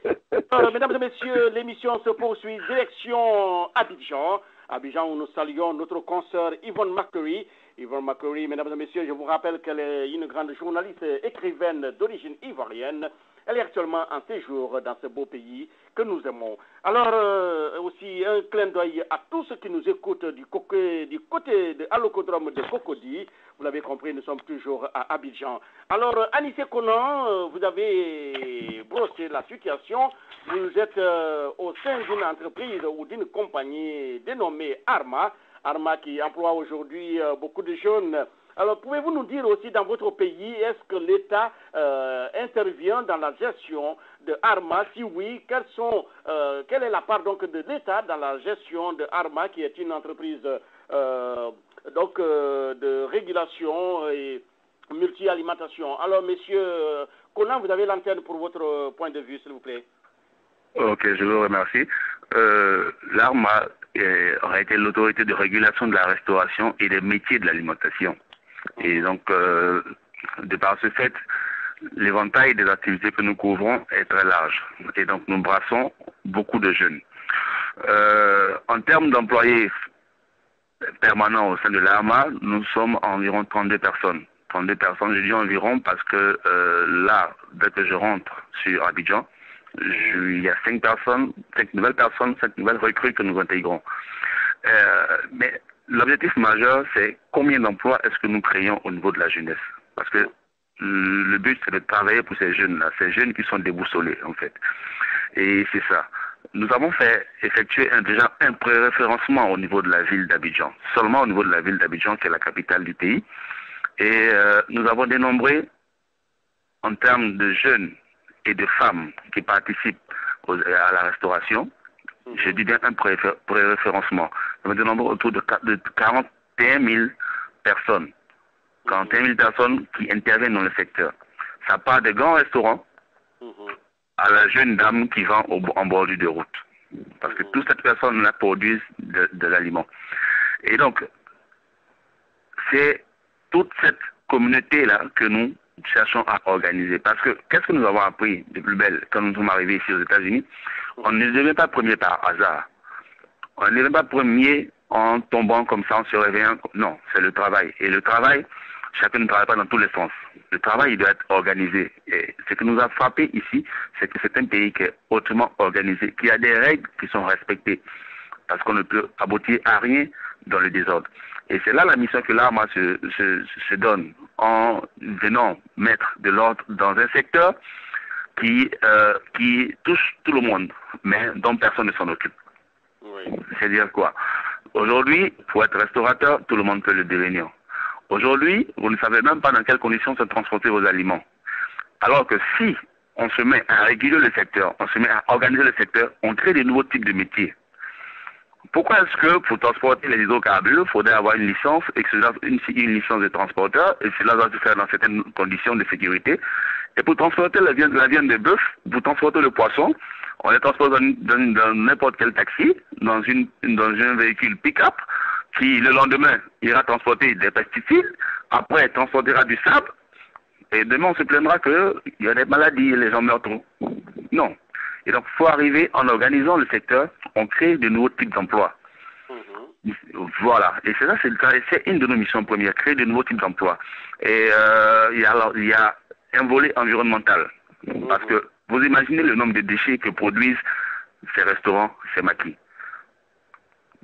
Mesdames et messieurs, l'émission se poursuit. Direction Abidjan. Abidjan où nous saluons notre consoeur Yvonne Macquarie. Yvonne Macquarie, mesdames et messieurs, je vous rappelle qu'elle est une grande journaliste écrivaine d'origine ivoirienne. Elle est actuellement en séjour dans ce beau pays que nous aimons. Alors, aussi un clin d'œil à tous ceux qui nous écoutent du côté de Allocodrome de Cocody. Vous l'avez compris, nous sommes toujours à Abidjan. Alors, Anissé Conan, vous avez brossé la situation. Vous êtes au sein d'une entreprise ou d'une compagnie dénommée Arma. Arma qui emploie aujourd'hui beaucoup de jeunes. Alors, pouvez-vous nous dire aussi dans votre pays, est-ce que l'État intervient dans la gestion de Arma? Si oui, quelle est la part donc de l'État dans la gestion de Arma, qui est une entreprise de régulation et multi-alimentation? Alors, monsieur Conan, vous avez l'antenne pour votre point de vue, s'il vous plaît. Ok, je vous remercie. L'ARMA aurait été l'autorité de régulation de la restauration et des métiers de l'alimentation. Et donc, de par ce fait, l'éventail des activités que nous couvrons est très large. Et donc, nous brassons beaucoup de jeunes. En termes d'employés permanents au sein de l'ARMA, nous sommes environ 32 personnes. 32 personnes, je dis environ parce que là, dès que je rentre sur Abidjan, il y a 5 nouvelles personnes, 5 nouvelles recrues que nous intégrons. Mais l'objectif majeur, c'est combien d'emplois est-ce que nous créons au niveau de la jeunesse. Parce que le but, c'est de travailler pour ces jeunes-là, ces jeunes qui sont déboussolés, en fait. Et c'est ça. Nous avons effectué déjà un pré-référencement au niveau de la ville d'Abidjan, seulement au niveau de la ville d'Abidjan, qui est la capitale du pays. Et nous avons dénombré en termes de jeunes et de femmes qui participent à la restauration, je dis bien un pré-référencement. Nous avons un nombre autour de 41 000 personnes. 41 000 personnes qui interviennent dans le secteur. Ça part des grands restaurants à la jeune dame qui vend en bordure de route. Parce que toutes ces personnes-là produisent de l'aliment. Et donc, c'est toute cette communauté-là que nous cherchons à organiser. Parce que, qu'est-ce que nous avons appris de plus belle quand nous sommes arrivés ici aux États-Unis? On ne devient pas premier par hasard. On ne devient pas premier en tombant comme ça, en se réveillant. Non, c'est le travail. Et le travail, chacun ne travaille pas dans tous les sens. Le travail, il doit être organisé. Et ce qui nous a frappé ici, c'est que c'est un pays qui est hautement organisé, qui a des règles qui sont respectées. Parce qu'on ne peut aboutir à rien dans le désordre. Et c'est là la mission que l'ARMA se donne en venant mettre de l'ordre dans un secteur qui touche tout le monde, mais dont personne ne s'en occupe. Oui. C'est-à-dire quoi? Aujourd'hui, pour être restaurateur, tout le monde peut le devenir. Aujourd'hui, vous ne savez même pas dans quelles conditions se transporter vos aliments. Alors que si on se met à réguler le secteur, on se met à organiser le secteur, on crée de nouveaux types de métiers. Pourquoi est-ce que pour transporter les hydrocarbures, il faudrait avoir une licence, et que cela une licence de transporteur, et cela doit se faire dans certaines conditions de sécurité. Et pour transporter la viande de bœuf, pour transporter le poisson, on les transporte dans n'importe quel taxi, dans un véhicule pick-up, qui le lendemain ira transporter des pesticides, après transportera du sable, et demain on se plaindra qu'il y a des maladies et les gens meurent trop. Non. Et donc, il faut arriver, en organisant le secteur, on crée de nouveaux types d'emplois. Voilà. Et c'est une de nos missions premières, créer de nouveaux types d'emplois. Et il y a un volet environnemental. Parce que vous imaginez le nombre de déchets que produisent ces restaurants, ces maquis.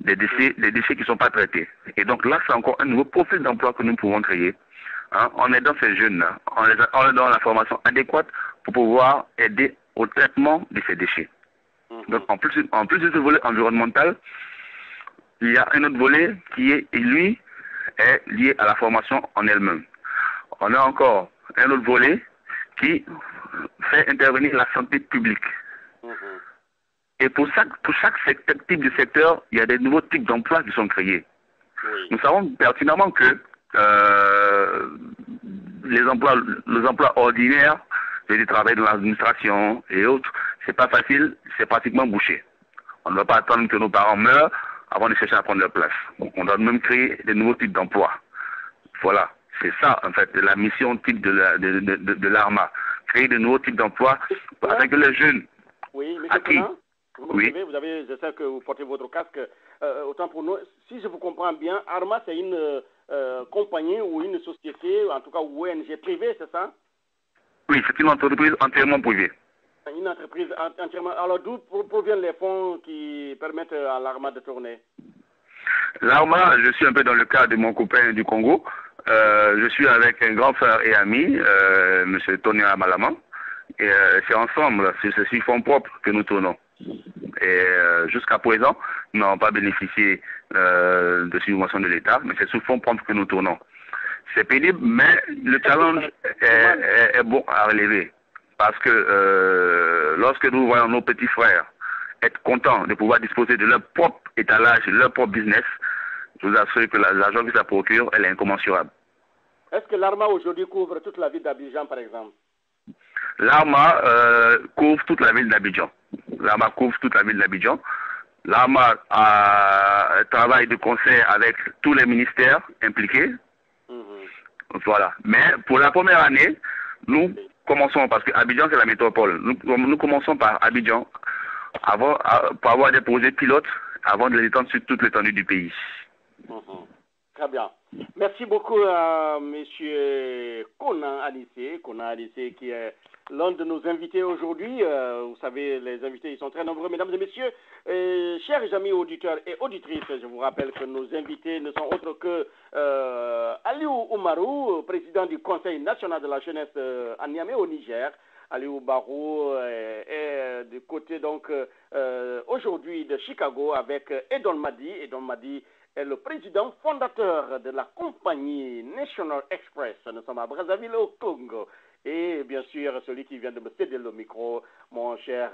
Des déchets qui ne sont pas traités. Et donc là, c'est encore un nouveau profil d'emploi que nous pouvons créer. En aidant ces jeunes-là, en leur donnant la formation adéquate pour pouvoir aider au traitement de ces déchets. Donc, en plus de ce volet environnemental, il y a un autre volet qui est lié à la formation en elle-même. On a encore un autre volet qui fait intervenir la santé publique. Et pour chaque type de secteur, il y a des nouveaux types d'emplois qui sont créés. Nous savons pertinemment que les emplois ordinaires, du travail dans l'administration et autres, c'est pas facile, c'est pratiquement bouché. On ne va pas attendre que nos parents meurent avant de chercher à prendre leur place. On doit même créer de nouveaux types d'emplois. Voilà, c'est ça en fait la mission type de l'ARMA, créer de nouveaux types d'emplois avec les jeunes. Oui, mais vous avez, je sais que vous portez votre casque. Autant pour nous, si je vous comprends bien, ARMA c'est une compagnie ou une société, en tout cas ONG privée, c'est ça? Oui, c'est une entreprise entièrement privée. Une entreprise entièrement. Alors d'où proviennent les fonds qui permettent à l'ARMA de tourner? L'ARMA, je suis un peu dans le cadre de mon copain du Congo. Je suis avec un grand frère et ami, M. Tony Amalaman. Et c'est ensemble, c'est ce fonds propre que nous tournons. Et jusqu'à présent, nous n'avons pas bénéficié de subventions de l'État, mais c'est sous fonds propres que nous tournons. C'est pénible, mais le challenge est bon à relever. Parce que lorsque nous voyons nos petits frères être contents de pouvoir disposer de leur propre étalage, de leur propre business, je vous assure que l'argent que ça procure, elle est incommensurable. Est-ce que l'ARMA aujourd'hui couvre toute la ville d'Abidjan, par exemple? L'ARMA couvre toute la ville d'Abidjan. L'ARMA couvre toute la ville d'Abidjan. L'ARMA travaille de concert avec tous les ministères impliqués. Voilà. Mais pour la première année, nous commençons, parce que Abidjan c'est la métropole, nous commençons par Abidjan pour avoir des projets pilotes avant de les étendre sur toute l'étendue du pays. Très bien. Merci beaucoup à M. Kona Anissé, qui est l'un de nos invités aujourd'hui. Vous savez, les invités, ils sont très nombreux. Mesdames et messieurs, chers amis auditeurs et auditrices, je vous rappelle que nos invités ne sont autres que Aliou Oumarou, président du Conseil national de la jeunesse à Niamey au Niger. Aliou Barou est du côté donc aujourd'hui de Chicago avec Edon Madi. Edon Madi est le président fondateur de la compagnie National Express. Nous sommes à Brazzaville au Congo. et bien sûr celui qui vient de me céder le micro, mon cher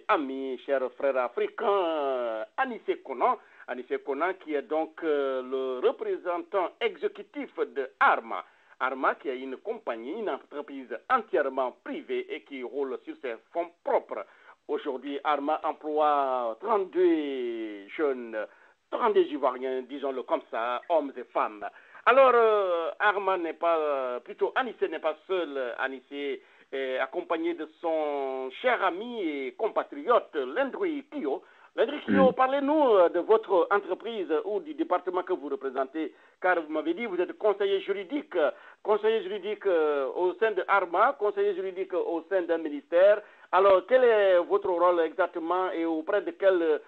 ami, cher frère africain, Anissé Konan. Anissé Konan qui est donc le représentant exécutif de Arma. Arma qui est une compagnie, une entreprise entièrement privée et qui roule sur ses fonds propres. Aujourd'hui, Arma emploie 32 jeunes, 32 Ivoiriens, disons-le comme ça, hommes et femmes. Alors, Arma n'est pas, plutôt Anissé n'est pas seul. Anissé est accompagné de son cher ami et compatriote, Lendri Kio. Lendri Kio, parlez-nous de votre entreprise ou du département que vous représentez, car vous m'avez dit que vous êtes conseiller juridique au sein de Arma, conseiller juridique au sein d'un ministère. Alors, quel est votre rôle exactement et auprès de quelle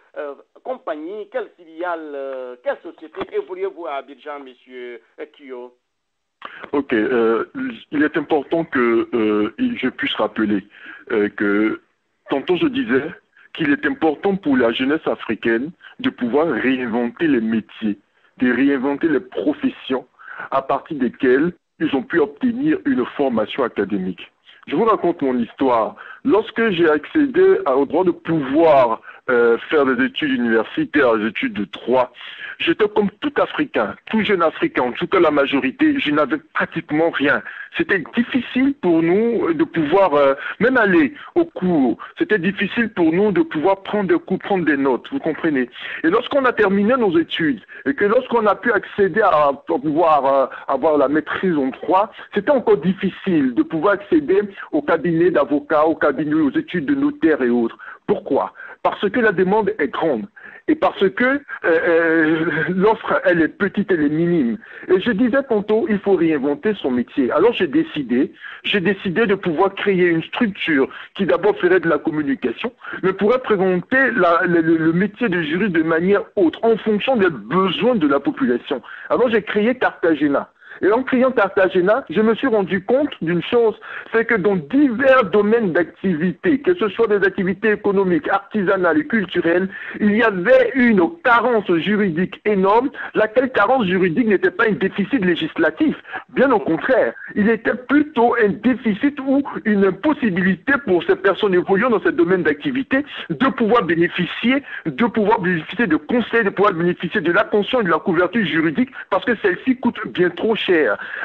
compagnie, quelle filiale, quelle société évoluez-vous à Abidjan, monsieur Kio? Ok, il est important que je puisse rappeler que tantôt je disais qu'il est important pour la jeunesse africaine de pouvoir réinventer les métiers, de réinventer les professions à partir desquelles ils ont pu obtenir une formation académique. Je vous raconte mon histoire. Lorsque j'ai accédé au droit de pouvoir faire des études universitaires, des études de droit, j'étais comme tout Africain, tout jeune Africain, en tout cas la majorité, je n'avais pratiquement rien. C'était difficile pour nous de pouvoir même aller au cours. C'était difficile pour nous de pouvoir prendre des cours, prendre des notes, vous comprenez. Et lorsqu'on a terminé nos études et que lorsqu'on a pu accéder à pouvoir avoir la maîtrise en droit, c'était encore difficile de pouvoir accéder au cabinet d'avocats, au cabinet, aux études de notaire et autres. Pourquoi? Parce que la demande est grande et parce que l'offre, elle est petite, elle est minime. Et je disais tantôt, il faut réinventer son métier. Alors j'ai décidé de pouvoir créer une structure qui d'abord ferait de la communication, mais pourrait présenter le métier de juriste de manière autre, en fonction des besoins de la population. Alors j'ai créé Cartagena. Et en créant Cartagena, je me suis rendu compte d'une chose, c'est que dans divers domaines d'activité, que ce soit des activités économiques, artisanales et culturelles, il y avait une carence juridique énorme, laquelle carence juridique n'était pas un déficit législatif. Bien au contraire, il était plutôt un déficit ou une impossibilité pour ces personnes évoluant dans ces domaines d'activité de pouvoir bénéficier de conseils, de pouvoir bénéficier de l'attention et de la couverture juridique parce que celle-ci coûte bien trop cher.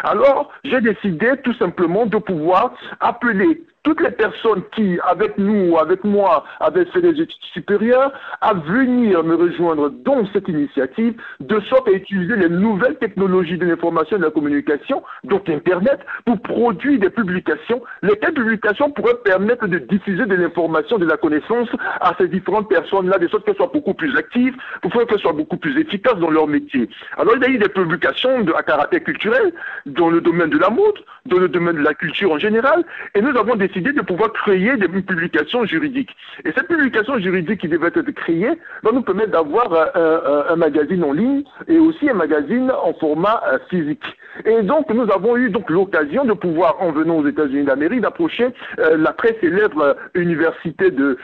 Alors, j'ai décidé tout simplement de pouvoir appeler toutes les personnes qui, avec nous, avec moi, avaient fait des études supérieures, à venir me rejoindre dans cette initiative, de sorte à utiliser les nouvelles technologies de l'information et de la communication, donc Internet, pour produire des publications. Lesquelles publications pourraient permettre de diffuser de l'information, de la connaissance à ces différentes personnes-là, de sorte qu'elles soient beaucoup plus actives, pour qu'elles soient beaucoup plus efficaces dans leur métier. Alors, il y a eu des publications à caractère culturel, dans le domaine de la mode, dans le domaine de la culture en général, et nous avons décidé de pouvoir créer des publications juridiques. Et cette publication juridique qui devait être créée va nous permettre d'avoir un magazine en ligne et aussi un magazine en format physique. Et donc, nous avons eu donc l'occasion de pouvoir, en venant aux États-Unis d'Amérique, d'approcher la très célèbre université de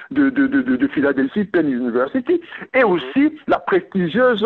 Philadelphie, Penn University, et aussi la prestigieuse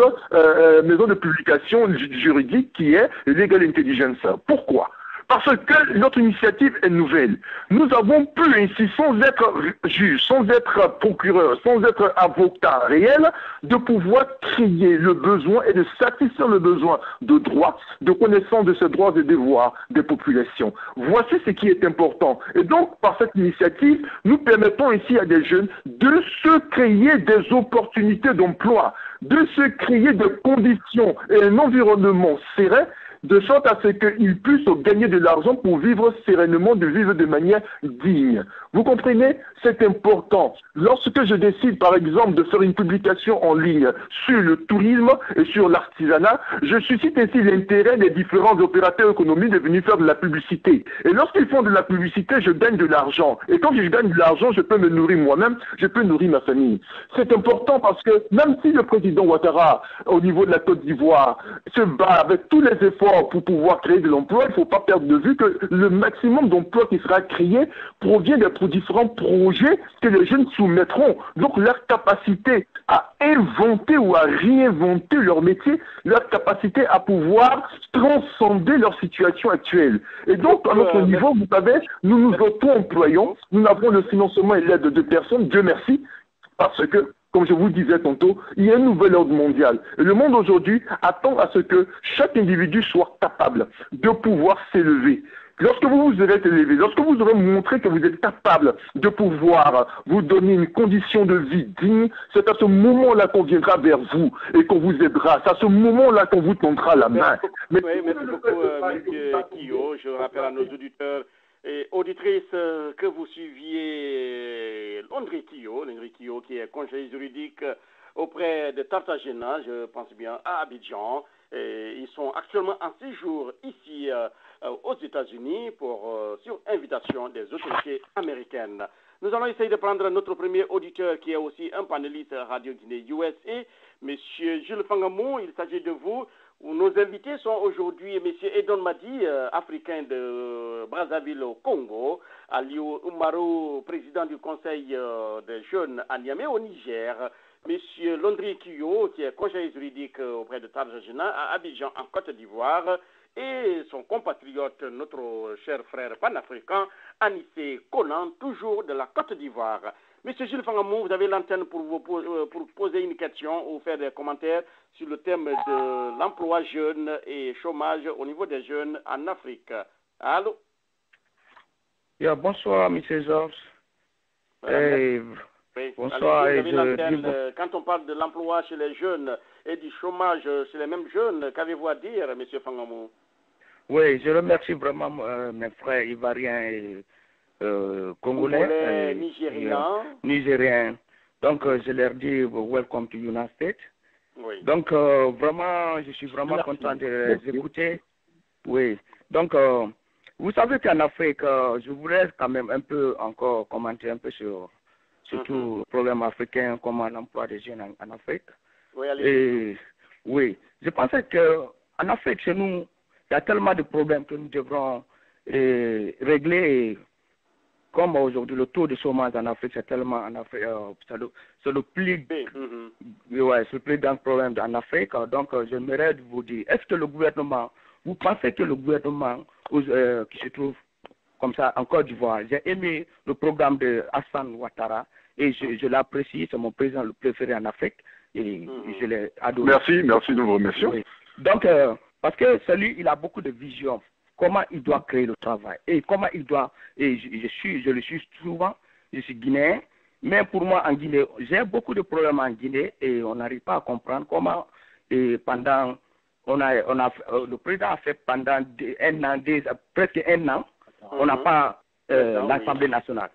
maison de publication juridique qui est Legal Intelligence. Pourquoi? Parce que notre initiative est nouvelle. Nous avons pu ainsi, sans être juge, sans être procureur, sans être avocat réel, de pouvoir créer le besoin et de satisfaire le besoin de droit, de connaissance de ces droits et devoirs des populations. Voici ce qui est important. Et donc, par cette initiative, nous permettons ici à des jeunes de se créer des opportunités d'emploi, de se créer des conditions et un environnement serein, de sorte à ce qu'ils puissent gagner de l'argent pour vivre sereinement, de vivre de manière digne. Vous comprenez? C'est important. Lorsque je décide, par exemple, de faire une publication en ligne sur le tourisme et sur l'artisanat, je suscite ainsi l'intérêt des différents opérateurs économiques de venir faire de la publicité. Et lorsqu'ils font de la publicité, je gagne de l'argent. Et quand je gagne de l'argent, je peux me nourrir moi-même, je peux nourrir ma famille. C'est important parce que même si le président Ouattara, au niveau de la Côte d'Ivoire, se bat avec tous les efforts d'efforts pour pouvoir créer de l'emploi, il ne faut pas perdre de vue que le maximum d'emplois qui sera créé provient des différents projets que les jeunes soumettront. Donc leur capacité à inventer ou à réinventer leur métier, leur capacité à pouvoir transcender leur situation actuelle. Et donc, à notre niveau, vous savez, nous nous auto-employons, nous avons le financement et l'aide de personnes, Dieu merci, parce que, comme je vous le disais tantôt, il y a un nouvel ordre mondial. Et le monde aujourd'hui attend à ce que chaque individu soit capable de pouvoir s'élever. Lorsque vous vous serez élevé, lorsque vous aurez montré que vous êtes capable de pouvoir vous donner une condition de vie digne, c'est à ce moment-là qu'on viendra vers vous et qu'on vous aidera. C'est à ce moment-là qu'on vous tendra la main. Oui, merci beaucoup, M. Kio. Je rappelle à nos auditeurs et auditrices que vous suiviez Landry Kio, qui est conseiller juridique auprès de Tartagena, je pense bien, à Abidjan. Et ils sont actuellement en séjour ici aux États-Unis sur invitation des autorités américaines. Nous allons essayer de prendre notre premier auditeur qui est aussi un panéliste Radio Guinée USA, M. Jules Fangamou. Il s'agit de vous. Nos invités sont aujourd'hui M. Edon Madi, africain de Brazzaville au Congo, Aliou Oumarou, président du Conseil des jeunes à Niamey au Niger, M. Landry Kio, qui est conseiller juridique auprès de Tarjagena à Abidjan en Côte d'Ivoire, et son compatriote, notre cher frère panafricain, Anissé Conan, toujours de la Côte d'Ivoire. Monsieur Jules Fangamou, vous avez l'antenne pour poser une question ou faire des commentaires sur le thème de l'emploi jeune et chômage au niveau des jeunes en Afrique. Allô? Yeah, bonsoir, M. Georges. Oui. Bonsoir. Allez, vous avez l'antenne. Quand on parle de l'emploi chez les jeunes et du chômage chez les mêmes jeunes, qu'avez-vous à dire, M. Fangamou? Oui, je remercie vraiment mes frères ivoiriens et congolais, nigériens. Donc, je leur dis welcome to United States. Oui. Donc, vraiment, je suis vraiment content de les écouter. Oui. Donc, vous savez qu'en Afrique, je voudrais quand même un peu encore commenter un peu sur surtout le problème africain, comment l'emploi des jeunes en Afrique. Oui, allez. Oui, je pensais qu'en Afrique, chez nous, il y a tellement de problèmes que nous devrons régler. Comme aujourd'hui, le taux de chômage en Afrique, c'est tellement en Afrique, c'est le plus grand problème en Afrique. Donc, j'aimerais vous dire, est-ce que le gouvernement, vous pensez que le gouvernement qui se trouve comme ça en Côte d'Ivoire, j'ai aimé le programme de Hassan Ouattara et je l'apprécie, c'est mon président le préféré en Afrique et je l'ai adoré. Merci de vous remercier. Oui. Donc, parce que celui, il a beaucoup de vision. Comment il doit créer le travail et comment il doit. Et je le suis souvent, je suis guinéen, mais pour moi en Guinée, j'ai beaucoup de problèmes en Guinée et on n'arrive pas à comprendre comment pendant le président a fait pendant presque un an, on n'a pas l'Assemblée nationale.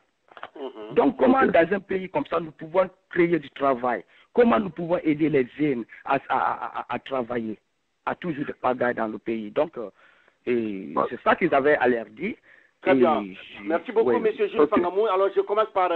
Donc comment dans un pays comme ça nous pouvons créer du travail? Comment nous pouvons aider les jeunes à travailler, à toujours de pagaille dans le pays? Donc c'est ça qu'ils avaient à leur dire. Très bien. Merci beaucoup, M. Jules Fangamou. Alors, je commence par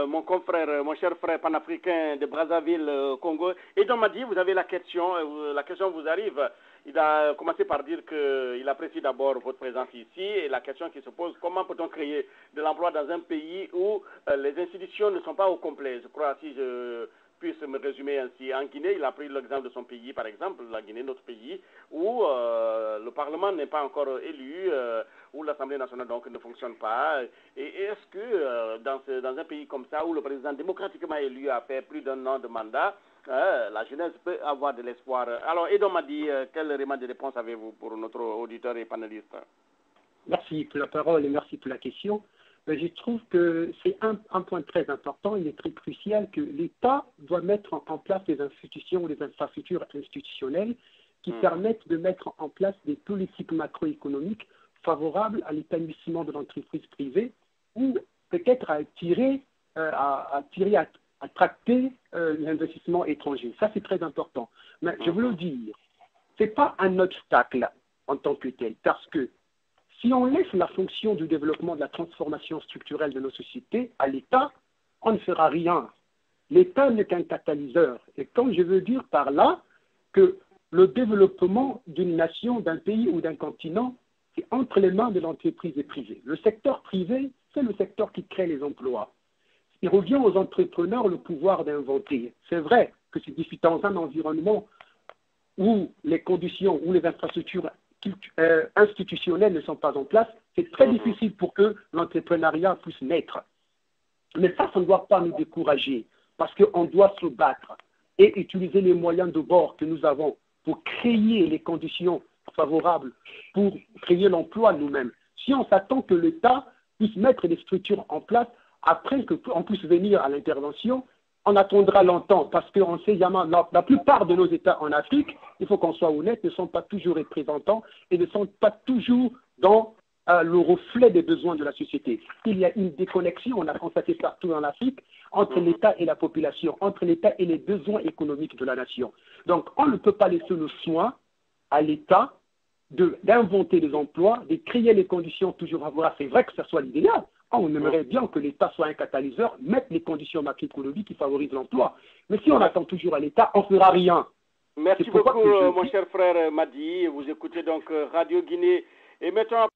mon confrère, mon cher frère panafricain de Brazzaville, Congo. Et donc, m'a dit, vous avez la question vous arrive. Il a commencé par dire qu'il apprécie d'abord votre présence ici. Et la question qui se pose, comment peut-on créer de l'emploi dans un pays où les institutions ne sont pas au complet? Je crois, si je puisse me résumer ainsi. En Guinée, il a pris l'exemple de son pays, par exemple, la Guinée, notre pays, où le Parlement n'est pas encore élu, où l'Assemblée nationale donc ne fonctionne pas. Et est-ce que dans un pays comme ça, où le président démocratiquement élu a fait plus d'un an de mandat, la jeunesse peut avoir de l'espoir? Alors, Edon m'a dit, quel élément de réponse avez-vous pour notre auditeur et panéliste? Merci pour la parole et merci pour la question. Je trouve que c'est un point très important, il est très crucial que l'État doit mettre en place des institutions, des infrastructures institutionnelles qui permettent de mettre en place des politiques macroéconomiques favorables à l'épanouissement de l'entreprise privée ou peut-être à attracter l'investissement étranger. Ça, c'est très important. Mais je veux le dire, ce n'est pas un obstacle en tant que tel, parce que si on laisse la fonction du développement de la transformation structurelle de nos sociétés à l'État, on ne fera rien. L'État n'est qu'un catalyseur. Et comme je veux dire par là que le développement d'une nation, d'un pays ou d'un continent, c'est entre les mains de l'entreprise et privée. Le secteur privé, c'est le secteur qui crée les emplois. Il revient aux entrepreneurs le pouvoir d'inventer. C'est vrai que c'est difficile dans un environnement où les conditions, où les infrastructures institutionnelles ne sont pas en place, c'est très difficile pour que l'entrepreneuriat puisse naître. Mais ça ne doit pas nous décourager, parce qu'on doit se battre et utiliser les moyens de bord que nous avons pour créer les conditions favorables, pour créer l'emploi nous-mêmes. Si on s'attend que l'État puisse mettre des structures en place, après qu'on puisse venir à l'intervention, on attendra longtemps, parce qu'on sait jamais, la plupart de nos États en Afrique, il faut qu'on soit honnête, ne sont pas toujours représentants et ne sont pas toujours dans le reflet des besoins de la société. Il y a une déconnexion, on a constaté partout en Afrique, entre l'État et la population, entre l'État et les besoins économiques de la nation. Donc, on ne peut pas laisser le soin à l'État d'inventer des emplois, de créer les conditions toujours favorables. C'est vrai que ce soit l'idéal. On aimerait bien que l'État soit un catalyseur, mette les conditions macroéconomiques qui favorisent l'emploi. Mais si on attend toujours à l'État, on ne fera rien. Merci beaucoup, mon cher frère Madi. Vous écoutez donc Radio Guinée. Et maintenant,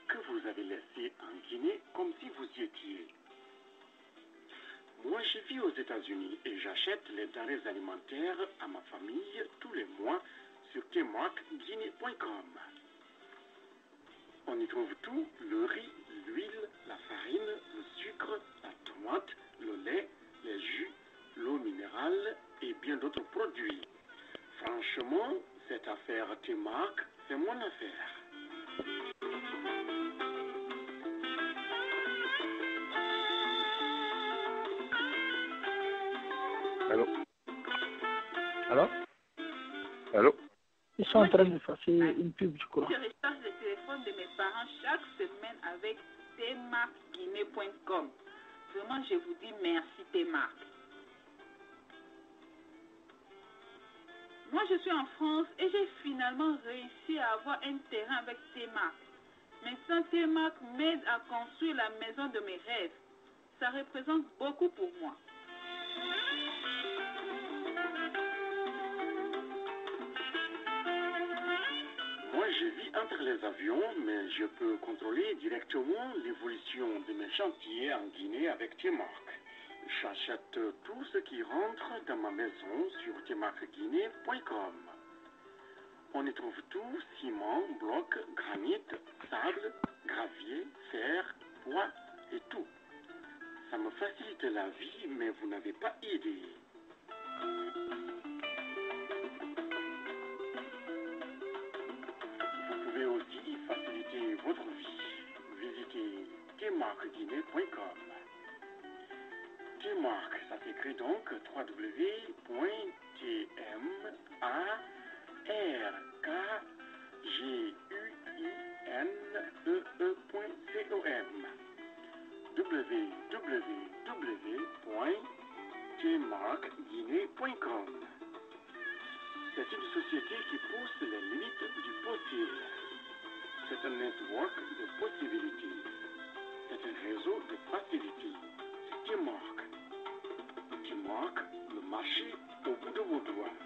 que vous avez laissé en Guinée comme si vous y étiez. Moi, je vis aux États-Unis et j'achète les denrées alimentaires à ma famille tous les mois sur tmarkguinée.com. On y trouve tout, le riz, l'huile, la farine, le sucre, la tomate, le lait, les jus, l'eau minérale et bien d'autres produits. Franchement, cette affaire Tmark, c'est mon affaire. Allô? Alors? Allô? Ils sont en train de faire une pub, je crois. Je recharge le téléphone de mes parents chaque semaine avec tmarkguinée.com. Vraiment, je vous dis merci, Tmark. Moi, je suis en France et j'ai finalement réussi à avoir un terrain avec Tmark. Maintenant, Tmark m'aide à construire la maison de mes rêves. Ça représente beaucoup pour moi. Moi, je vis entre les avions, mais je peux contrôler directement l'évolution de mes chantiers en Guinée avec Tmark. J'achète tout ce qui rentre dans ma maison sur tmarkguinée.com. On y trouve tout, ciment, bloc, granit, sable, gravier, fer, bois et tout. Ça me facilite la vie, mais vous n'avez pas idée. Vous pouvez aussi faciliter votre vie. Visitez tmarkguinée.com. Tmark, ça s'écrit donc www.tmarkguinee.com. www.tmarkguinée.com. C'est une société qui pousse les limites du possible. C'est un network de possibilités. C'est un réseau de facilités. C'est Tmark. Tmark, le marché au bout de vos doigts.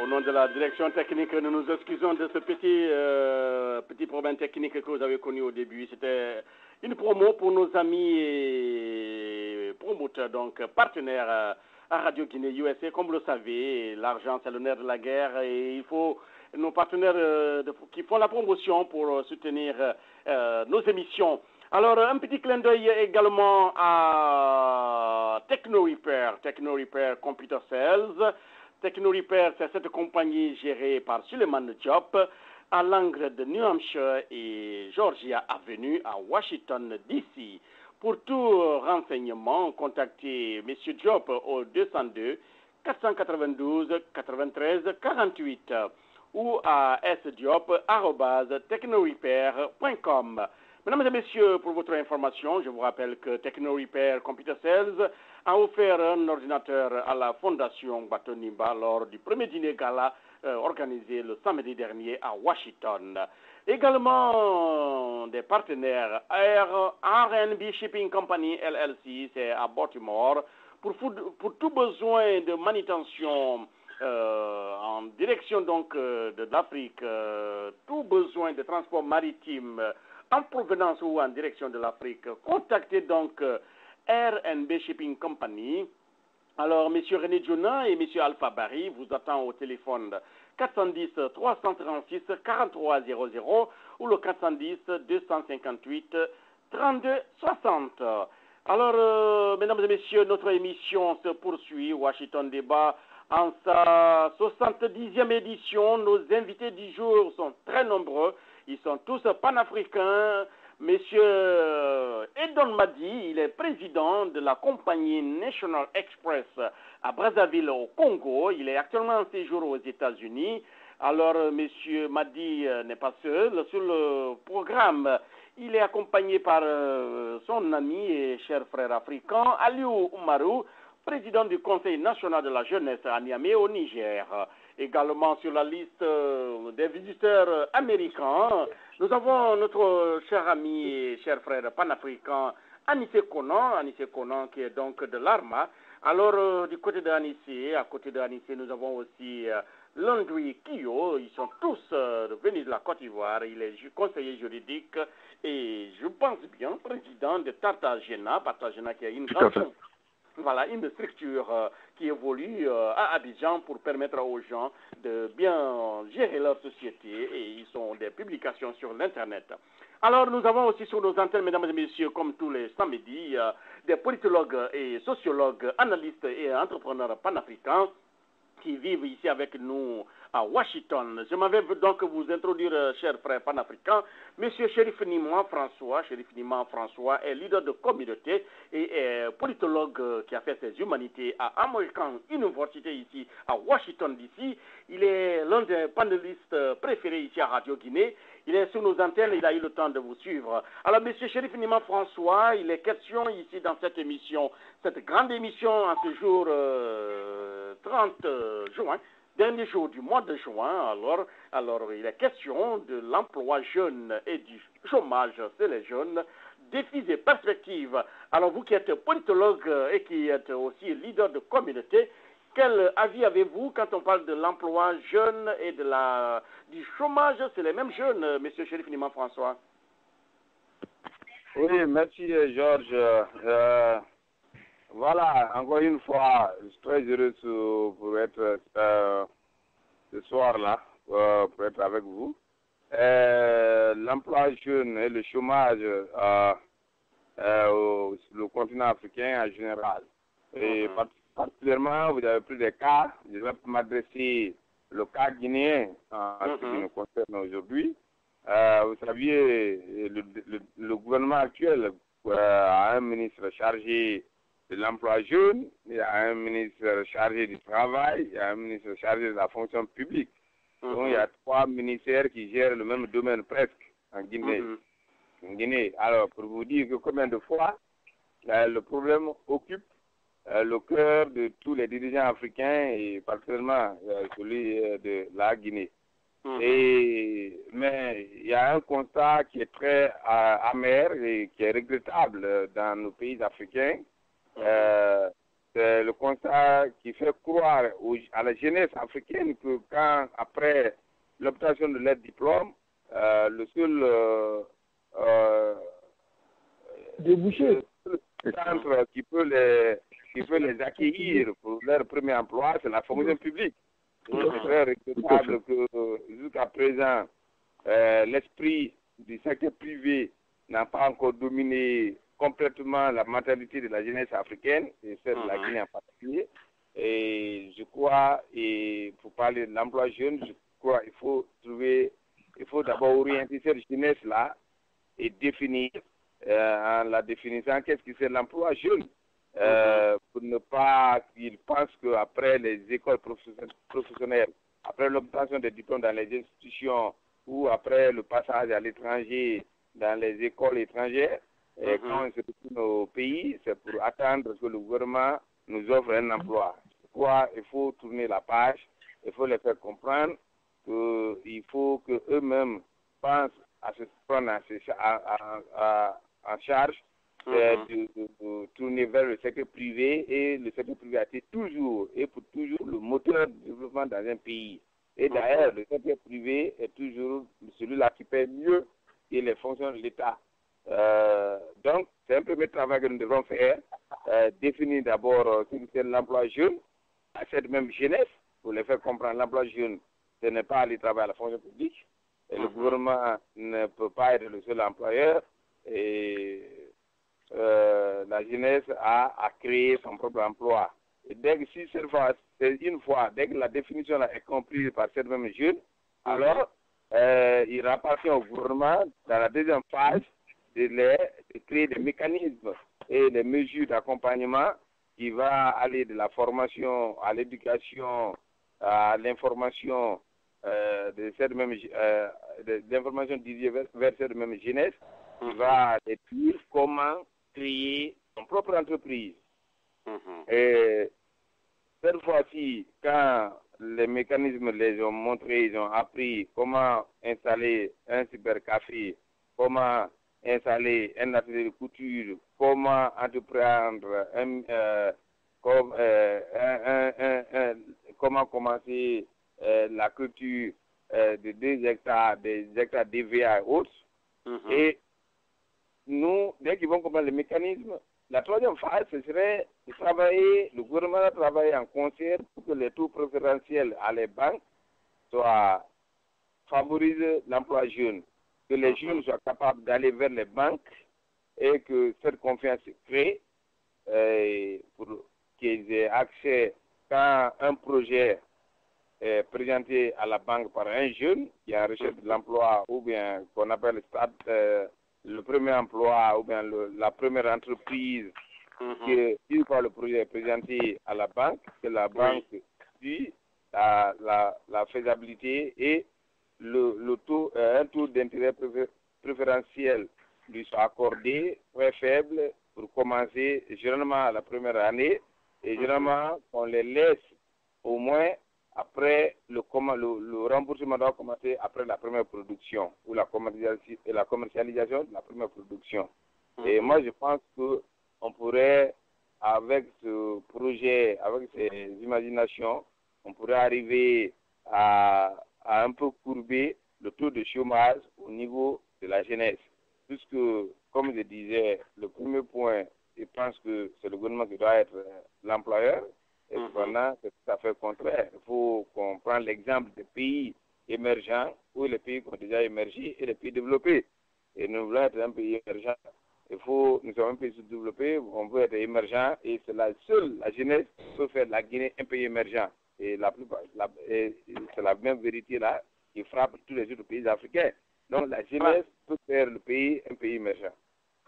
au nom de la direction technique, nous nous excusons de ce petit problème technique que vous avez connu au début. C'était une promo pour nos amis et promoteurs, donc partenaires à Radio Guinée USA. Comme vous le savez, l'argent, c'est le nerf de la guerre et il faut nos partenaires qui font la promotion pour soutenir nos émissions. Alors, un petit clin d'œil également à TechnoRepair, TechnoRepair Computer Sales. TechnoRepair, c'est cette compagnie gérée par Suleiman Diop à l'angle de New Hampshire et Georgia Avenue à Washington, D.C. Pour tout renseignement, contactez M. Diop au 202 492 93 48 ou à sdiop@technorepair.com. Mesdames et messieurs, pour votre information, je vous rappelle que TechnoRepair Computer Sales a offert un ordinateur à la Fondation Batonimba lors du premier dîner gala organisé le samedi dernier à Washington. Également des partenaires R&B Shipping Company LLC, c'est à Baltimore, pour tout besoin de manutention en direction donc de l'Afrique, tout besoin de transport maritime en provenance ou en direction de l'Afrique, contactez donc R&B Shipping Company. Alors, M. René Djona et M. Alpha Barry vous attendent au téléphone 410 336 4300 ou le 410 258 32 60. Alors, mesdames et messieurs, notre émission se poursuit. Washington Débat en sa 70e édition. Nos invités du jour sont très nombreux. Ils sont tous panafricains. Monsieur Edon Madi, il est président de la compagnie National Express à Brazzaville au Congo. Il est actuellement en séjour aux États-Unis. Alors, Monsieur Madi n'est pas seul. Sur le programme, il est accompagné par son ami et cher frère africain, Aliou Oumarou, président du Conseil national de la jeunesse à Niamey au Niger. Également sur la liste des visiteurs américains, nous avons notre cher ami et cher frère panafricain Anissé Konan qui est donc de l'ARMA. Alors du côté d'Anissé, à côté d'Anissé, nous avons aussi Landry Kio. Ils sont tous venus de la Côte d'Ivoire. Il est conseiller juridique et je pense bien président de Tartagena qui est une grande... Voilà, une structure qui évolue à Abidjan pour permettre aux gens de bien gérer leur société et ils ont des publications sur l'Internet. Alors, nous avons aussi sur nos antennes, mesdames et messieurs, comme tous les samedis, des politologues et sociologues, analystes et entrepreneurs panafricains qui vivent ici avec nous à Washington. Je m'avais donc vous introduire, chers frères panafricains, Monsieur Chérif Nima François. Chérif Nima François est leader de communauté et est politologue qui a fait ses humanités à American University ici à Washington DC. Il est l'un des panélistes préférés ici à Radio Guinée. Il est sur nos antennes, il a eu le temps de vous suivre. Alors, Monsieur Chérif Nima François, il est question ici dans cette émission, cette grande émission en ce jour 30 juin, dernier jour du mois de juin. Alors il est question de l'emploi jeune et du chômage chez les jeunes, défis et perspectives. Alors, vous qui êtes politologue et qui êtes aussi leader de communauté, quel avis avez-vous quand on parle de l'emploi jeune et du chômage? C'est les mêmes jeunes, M. Chérif Nima François. Oui, merci Georges. Voilà, encore une fois, je suis très heureux pour être ce soir-là, pour être avec vous. L'emploi jeune et le chômage sur le continent africain en général. Et particulièrement, vous avez pris des cas, je vais m'adresser au cas guinéen en ce qui nous concerne aujourd'hui. Vous saviez, le gouvernement actuel a un ministre chargé de l'emploi jeune, il y a un ministre chargé du travail, il y a un ministre chargé de la fonction publique. Donc, il y a 3 ministères qui gèrent le même domaine presque en Guinée. En Guinée. Alors, pour vous dire que combien de fois le problème occupe le cœur de tous les dirigeants africains et particulièrement celui de la Guinée. Mais il y a un constat qui est très amer et qui est regrettable dans nos pays africains. C'est le constat qui fait croire à la jeunesse africaine que quand, après l'obtention de leur diplôme, le seul débouché, centre qui peut les accueillir pour leur premier emploi, c'est la fonction publique. C'est très regrettable que jusqu'à présent, l'esprit du secteur privé n'a pas encore dominé complètement la mentalité de la jeunesse africaine, et celle de la Guinée en particulier. Et je crois, et pour parler de l'emploi jeune, je crois qu'il faut d'abord orienter cette jeunesse-là et définir, en la définissant, qu'est-ce que c'est l'emploi jeune. Pour ne pas qu'ils pensent qu'après les écoles professionnelles, après l'obtention des diplômes dans les institutions ou après le passage à l'étranger dans les écoles étrangères, et quand on se retourne au pays, c'est pour attendre que le gouvernement nous offre un emploi. Pourquoi il faut tourner la page, il faut les faire comprendre qu'il faut qu'eux-mêmes pensent à se prendre en charge de tourner vers le secteur privé, et le secteur privé a été toujours et pour toujours le moteur de développement dans un pays. Et d'ailleurs, le secteur privé est toujours celui-là qui paie mieux que les fonctions de l'État. Donc, c'est un premier travail que nous devons faire, définir d'abord ce que c'est l'emploi jeune à cette même jeunesse, pour les faire comprendre l'emploi jeune, ce n'est pas aller travailler à la fonction publique, et le gouvernement ne peut pas être le seul employeur, et la jeunesse a créé son propre emploi. Et dès que dès que la définition est comprise par cette même jeune, alors il appartient au gouvernement, dans la deuxième phase, de créer des mécanismes et des mesures d'accompagnement qui va aller de la formation à l'éducation, à l'information de cette même l'information dirigée vers cette même jeunesse, qui va dire comment créer son propre entreprise. Et cette fois-ci, quand les mécanismes les ont montrés, ils ont appris comment installer un cybercafé, comment installer un atelier de couture, comment entreprendre comment commencer la culture de 2 hectares, des hectares DVA et autres. Et nous, dès qu'ils vont comprendre les mécanismes, la troisième phase, ce serait de travailler, le gouvernement va travailler en concert pour que les taux préférentiels à les banques favorisent l'emploi jeune, que les jeunes soient capables d'aller vers les banques et que cette confiance se crée pour qu'ils aient accès quand un projet est présenté à la banque par un jeune qui est en recherche de l'emploi, ou bien qu'on appelle le premier emploi, ou bien la première entreprise, que une fois le projet est présenté à la banque, que la banque dit la faisabilité et le taux, un taux d'intérêt préférentiel lui soit accordé, très faible, pour commencer généralement la première année, et généralement qu'on les laisse au moins après le remboursement doit commencer après la première production, ou la commercialisation de la première production. Et moi je pense qu'on pourrait, avec ce projet, avec ces imaginations, on pourrait arriver à un peu courber le taux de chômage au niveau de la jeunesse. Puisque, comme je disais, le premier point, je pense que c'est le gouvernement qui doit être l'employeur. Et cependant, c'est tout à fait contraire. Il faut qu'on prenne l'exemple des pays émergents, ou les pays qui ont déjà émergé, et les pays développés. Et nous voulons être un pays émergent. Nous sommes un pays sous-développé, on veut être émergent, et c'est la jeunesse qui peut faire de la Guinée un pays émergent. Et c'est la même vérité là qui frappe tous les autres pays africains. Donc la jeunesse peut faire le pays un pays émergent.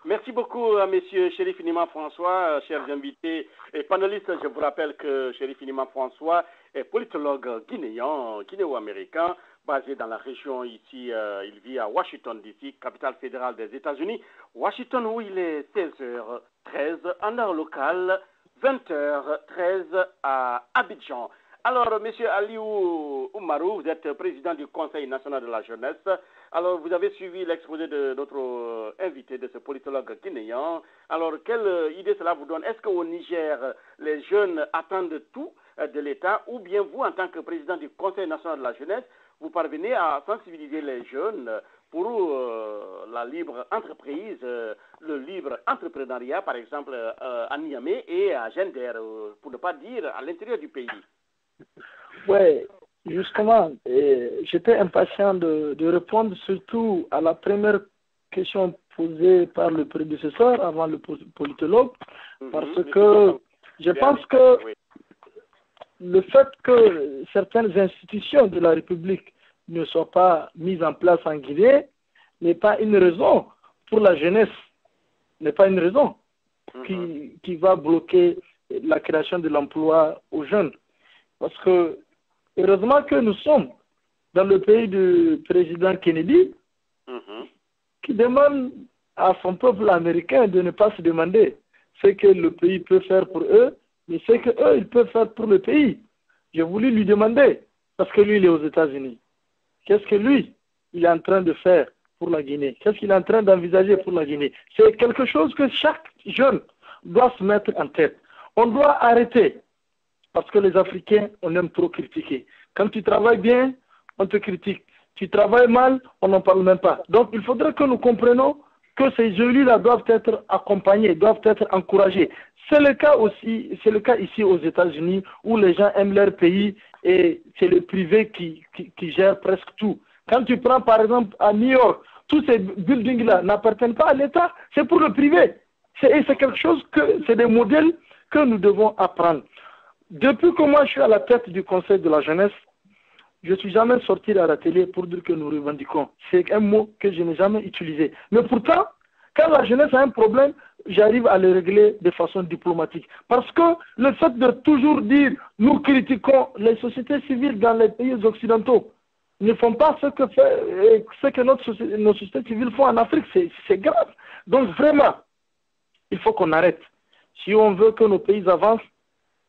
Merci beaucoup à M. Chérif Inima François, chers invités et panélistes. Je vous rappelle que Chérif Inima François est politologue guinéo-américain, basé dans la région ici. Il vit à Washington, D.C., capitale fédérale des États-Unis. Washington, où il est 16h13, en heure locale, 20h13 à Abidjan. Alors, M. Aliou Oumarou, vous êtes président du Conseil national de la jeunesse. Alors, vous avez suivi l'exposé de notre invité, de ce politologue guinéen. Alors, quelle idée cela vous donne? Est-ce qu'au Niger, les jeunes attendent tout de l'État, ou bien vous, en tant que président du Conseil national de la jeunesse, vous parvenez à sensibiliser les jeunes pour la libre entreprise, le libre entrepreneuriat, par exemple, à Niamey et à Gender, pour ne pas dire à l'intérieur du pays? Oui, justement, j'étais impatient de répondre surtout à la première question posée par le prédécesseur avant le politologue, parce que je pense que le fait que certaines institutions de la République ne soient pas mises en place en Guinée n'est pas une raison pour la jeunesse, n'est pas une raison qui va bloquer la création de l'emploi aux jeunes. Parce que, heureusement que nous sommes dans le pays du président Kennedy, qui demande à son peuple américain de ne pas se demander ce que le pays peut faire pour eux, mais ce qu'eux, ils peuvent faire pour le pays. J'ai voulu lui demander, parce que lui, il est aux États-Unis. Qu'est-ce que lui, il est en train de faire pour la Guinée? Qu'est-ce qu'il est en train d'envisager pour la Guinée? C'est quelque chose que chaque jeune doit se mettre en tête. On doit arrêter, parce que les Africains, on aime trop critiquer. Quand tu travailles bien, on te critique. Tu travailles mal, on n'en parle même pas. Donc, il faudrait que nous comprenions que ces jeunes-là doivent être accompagnés, doivent être encouragés. C'est le cas aussi, c'est le cas ici aux États-Unis où les gens aiment leur pays et c'est le privé qui gère presque tout. Quand tu prends par exemple à New York, tous ces buildings-là n'appartiennent pas à l'État, c'est pour le privé. C'est quelque chose que, c'est des modèles que nous devons apprendre. Depuis que moi je suis à la tête du Conseil de la jeunesse, je ne suis jamais sorti à la télé pour dire que nous revendiquons. C'est un mot que je n'ai jamais utilisé. Mais pourtant, quand la jeunesse a un problème, j'arrive à le régler de façon diplomatique. Parce que le fait de toujours dire nous critiquons les sociétés civiles dans les pays occidentaux ne font pas ce que nos sociétés civiles font en Afrique, c'est grave. Donc vraiment, il faut qu'on arrête. Si on veut que nos pays avancent,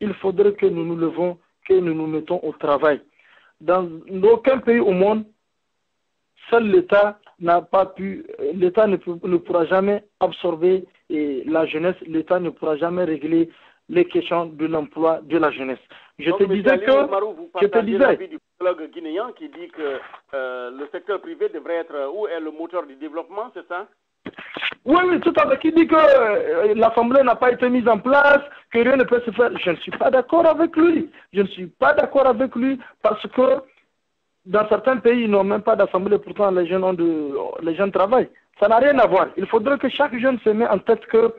il faudrait que nous nous levons, que nous nous mettons au travail. Dans aucun pays au monde, seul l'État l'État ne pourra jamais absorber la jeunesse, l'État ne pourra jamais régler les questions de l'emploi de la jeunesse. Donc, l'avis du psychologue guinéen qui dit que le secteur privé devrait être où est le moteur du développement, c'est ça? Oui, tout à fait. Qui dit que l'Assemblée n'a pas été mise en place, que rien ne peut se faire. Je ne suis pas d'accord avec lui. Je ne suis pas d'accord avec lui parce que dans certains pays, ils n'ont même pas d'Assemblée, pourtant les jeunes travaillent. Ça n'a rien à voir. Il faudrait que chaque jeune se mette en tête que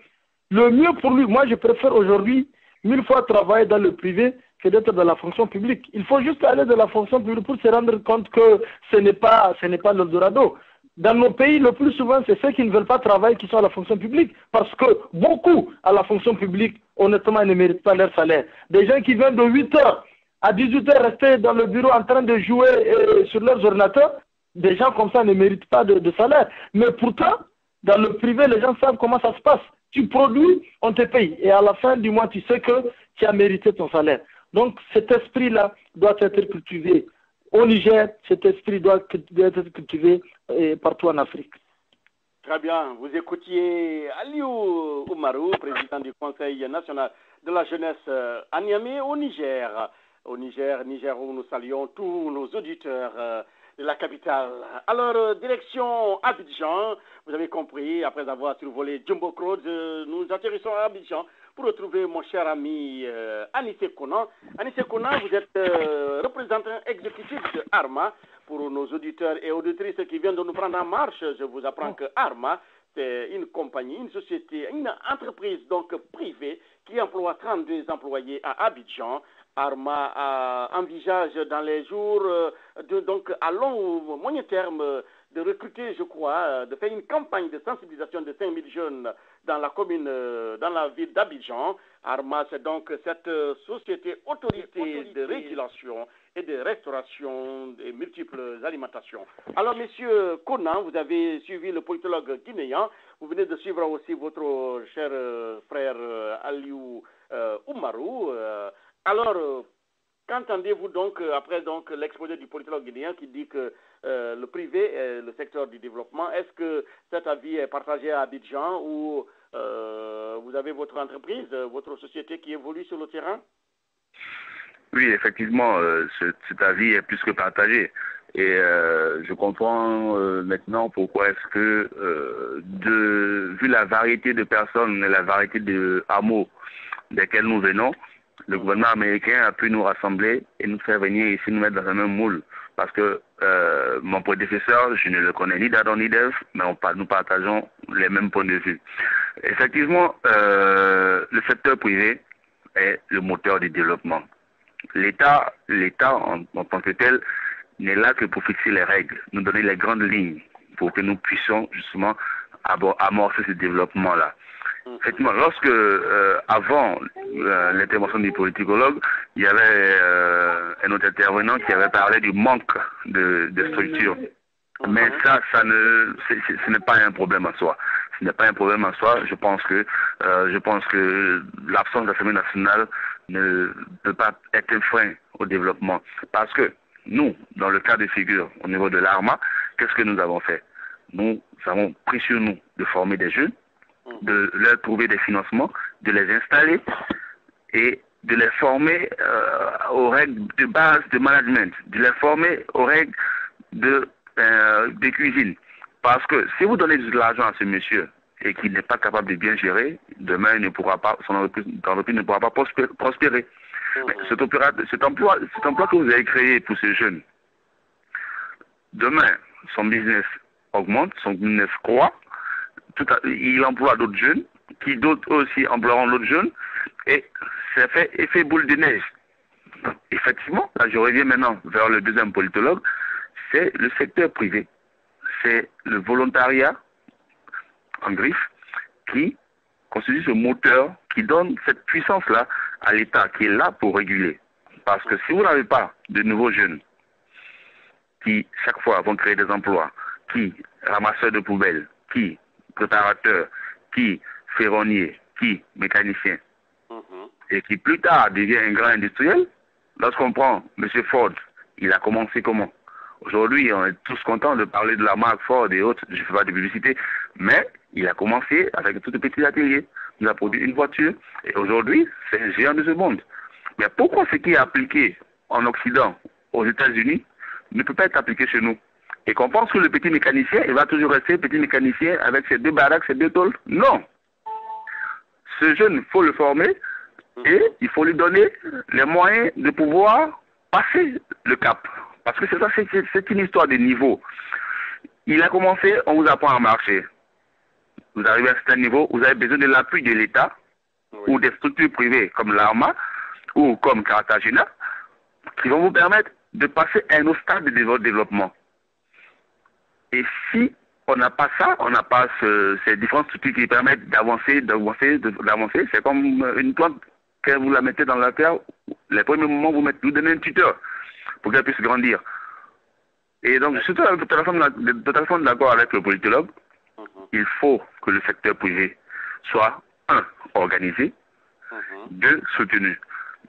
le mieux pour lui, moi je préfère aujourd'hui 1000 fois travailler dans le privé que d'être dans la fonction publique. Il faut juste aller dans la fonction publique pour se rendre compte que ce n'est pas l'Eldorado. Dans nos pays, le plus souvent, c'est ceux qui ne veulent pas travailler qui sont à la fonction publique. Parce que beaucoup à la fonction publique, honnêtement, ne méritent pas leur salaire. Des gens qui viennent de 8h à 18h rester dans le bureau en train de jouer sur leurs ordinateurs, des gens comme ça ne méritent pas de salaire. Mais pourtant, dans le privé, les gens savent comment ça se passe. Tu produis, on te paye. Et à la fin du mois, tu sais que tu as mérité ton salaire. Donc, cet esprit-là doit être cultivé. Au Niger, cet esprit doit être cultivé partout en Afrique. Très bien. Vous écoutiez Aliou Oumarou, président du Conseil national de la jeunesse à Niamey, au Niger. Au Niger où nous saluons tous nos auditeurs de la capitale. Alors, direction Abidjan, vous avez compris, après avoir survolé Jumbo Crowd, nous atterrissons à Abidjan pour retrouver mon cher ami Anissé Konan. Anissé Konan, vous êtes représentant exécutif de ARMA. Pour nos auditeurs et auditrices qui viennent de nous prendre en marche, je vous apprends que ARMA, c'est une compagnie, une société, une entreprise donc privée qui emploie 32 employés à Abidjan. ARMA envisage dans les jours donc à long ou moyen terme de recruter, je crois, de faire une campagne de sensibilisation de 5000 jeunes dans la commune, dans la ville d'Abidjan. ARMA, c'est donc cette société autorité de régulation et de restauration des multiples alimentations. Alors, monsieur Konan, vous avez suivi le politologue guinéen. Vous venez de suivre aussi votre cher frère Aliou Oumarou. Alors, qu'entendez-vous donc après donc l'exposé du politologue guinéen qui dit que le privé est le secteur du développement? Est-ce que cet avis est partagé à Abidjan ou vous avez votre entreprise, votre société qui évolue sur le terrain? Oui, effectivement, cet avis est plus que partagé. Et je comprends maintenant pourquoi est-ce que, vu la variété de personnes et la variété de hameaux desquels nous venons, le gouvernement américain a pu nous rassembler et nous faire venir ici, nous mettre dans un même moule. Parce que mon prédécesseur, je ne le connais ni d'Adam ni d'Ève, mais nous partageons les mêmes points de vue. Effectivement, le secteur privé est le moteur du développement. L'État en tant que tel n'est là que pour fixer les règles, nous donner les grandes lignes pour que nous puissions justement amorcer ce développement-là. Effectivement, lorsque, avant l'intervention du politicologue, il y avait un autre intervenant qui avait parlé du manque de structure. Mais ça ce n'est pas un problème en soi. Ce n'est pas un problème en soi. Je pense que l'absence de l'Assemblée nationale ne peut pas être un frein au développement. Parce que nous, dans le cas de figure, au niveau de l'ARMA, qu'est-ce que nous avons fait? Nous avons pris sur nous de former des jeunes, de leur trouver des financements, de les installer et de les former aux règles de base de management, de les former aux règles de cuisine. Parce que si vous donnez de l'argent à ce monsieur et qu'il n'est pas capable de bien gérer, demain son entreprise ne pourra pas prospérer. Mais cet emploi que vous avez créé pour ces jeunes, demain, son business augmente, son business croît, il emploie d'autres jeunes, qui d'autres aussi emploieront d'autres jeunes, et ça fait effet boule de neige. Effectivement, là je reviens maintenant vers le deuxième politologue, c'est le secteur privé, c'est le volontariat en griffe qui constitue ce moteur qui donne cette puissance-là à l'État qui est là pour réguler. Parce que si vous n'avez pas de nouveaux jeunes qui, chaque fois, vont créer des emplois, qui ramasseurs de poubelles, qui préparateurs, qui ferronniers, qui mécaniciens, et qui plus tard devient un grand industriel, lorsqu'on prend M. Ford, il a commencé comment? Aujourd'hui, on est tous contents de parler de la marque Ford et autres, je ne fais pas de publicité, mais il a commencé avec tout petit atelier. Il a produit une voiture et aujourd'hui, c'est un géant de ce monde. Mais pourquoi ce qui est appliqué en Occident, aux États-Unis, ne peut pas être appliqué chez nous? Et qu'on pense que le petit mécanicien, il va toujours rester petit mécanicien avec ses deux baraques, ses deux tôles? Non. Ce jeune, il faut le former et il faut lui donner les moyens de pouvoir passer le cap. Parce que c'est une histoire de niveau. Il a commencé, on vous apprend à marcher. Vous arrivez à un certain niveau, vous avez besoin de l'appui de l'État ou des structures privées comme l'ARMA ou comme Cartagena qui vont vous permettre de passer à un autre stade de votre développement. Et si on n'a pas ça, on n'a pas ces différentes structures qui permettent d'avancer, c'est comme une plante, quand vous la mettez dans la terre, les premiers moments, vous donnez un tuteur pour qu'elle puisse grandir. Et donc, je suis totalement d'accord avec le politologue. Il faut que le secteur privé soit, organisé, 2, soutenu.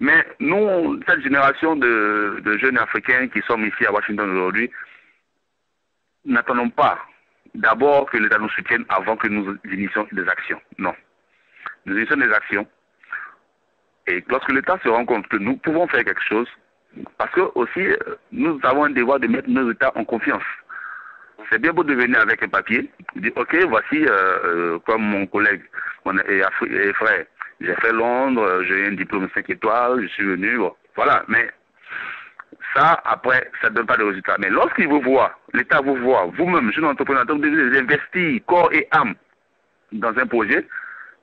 Mais nous, cette génération de jeunes Africains qui sont ici à Washington aujourd'hui, n'attendons pas d'abord que l'État nous soutienne avant que nous initions des actions. Non. Nous initions des actions. Et lorsque l'État se rend compte que nous pouvons faire quelque chose, parce que aussi, nous avons un devoir de mettre nos États en confiance. C'est bien beau de venir avec un papier, dire ok, voici, comme mon collègue et frère, j'ai fait Londres, j'ai un diplôme 5 étoiles, je suis venu, bon, voilà. Mais ça, après, ça ne donne pas de résultat. Mais lorsqu'il vous voit, l'État vous voit, vous-même, jeune entrepreneur, vous devez investir corps et âme dans un projet,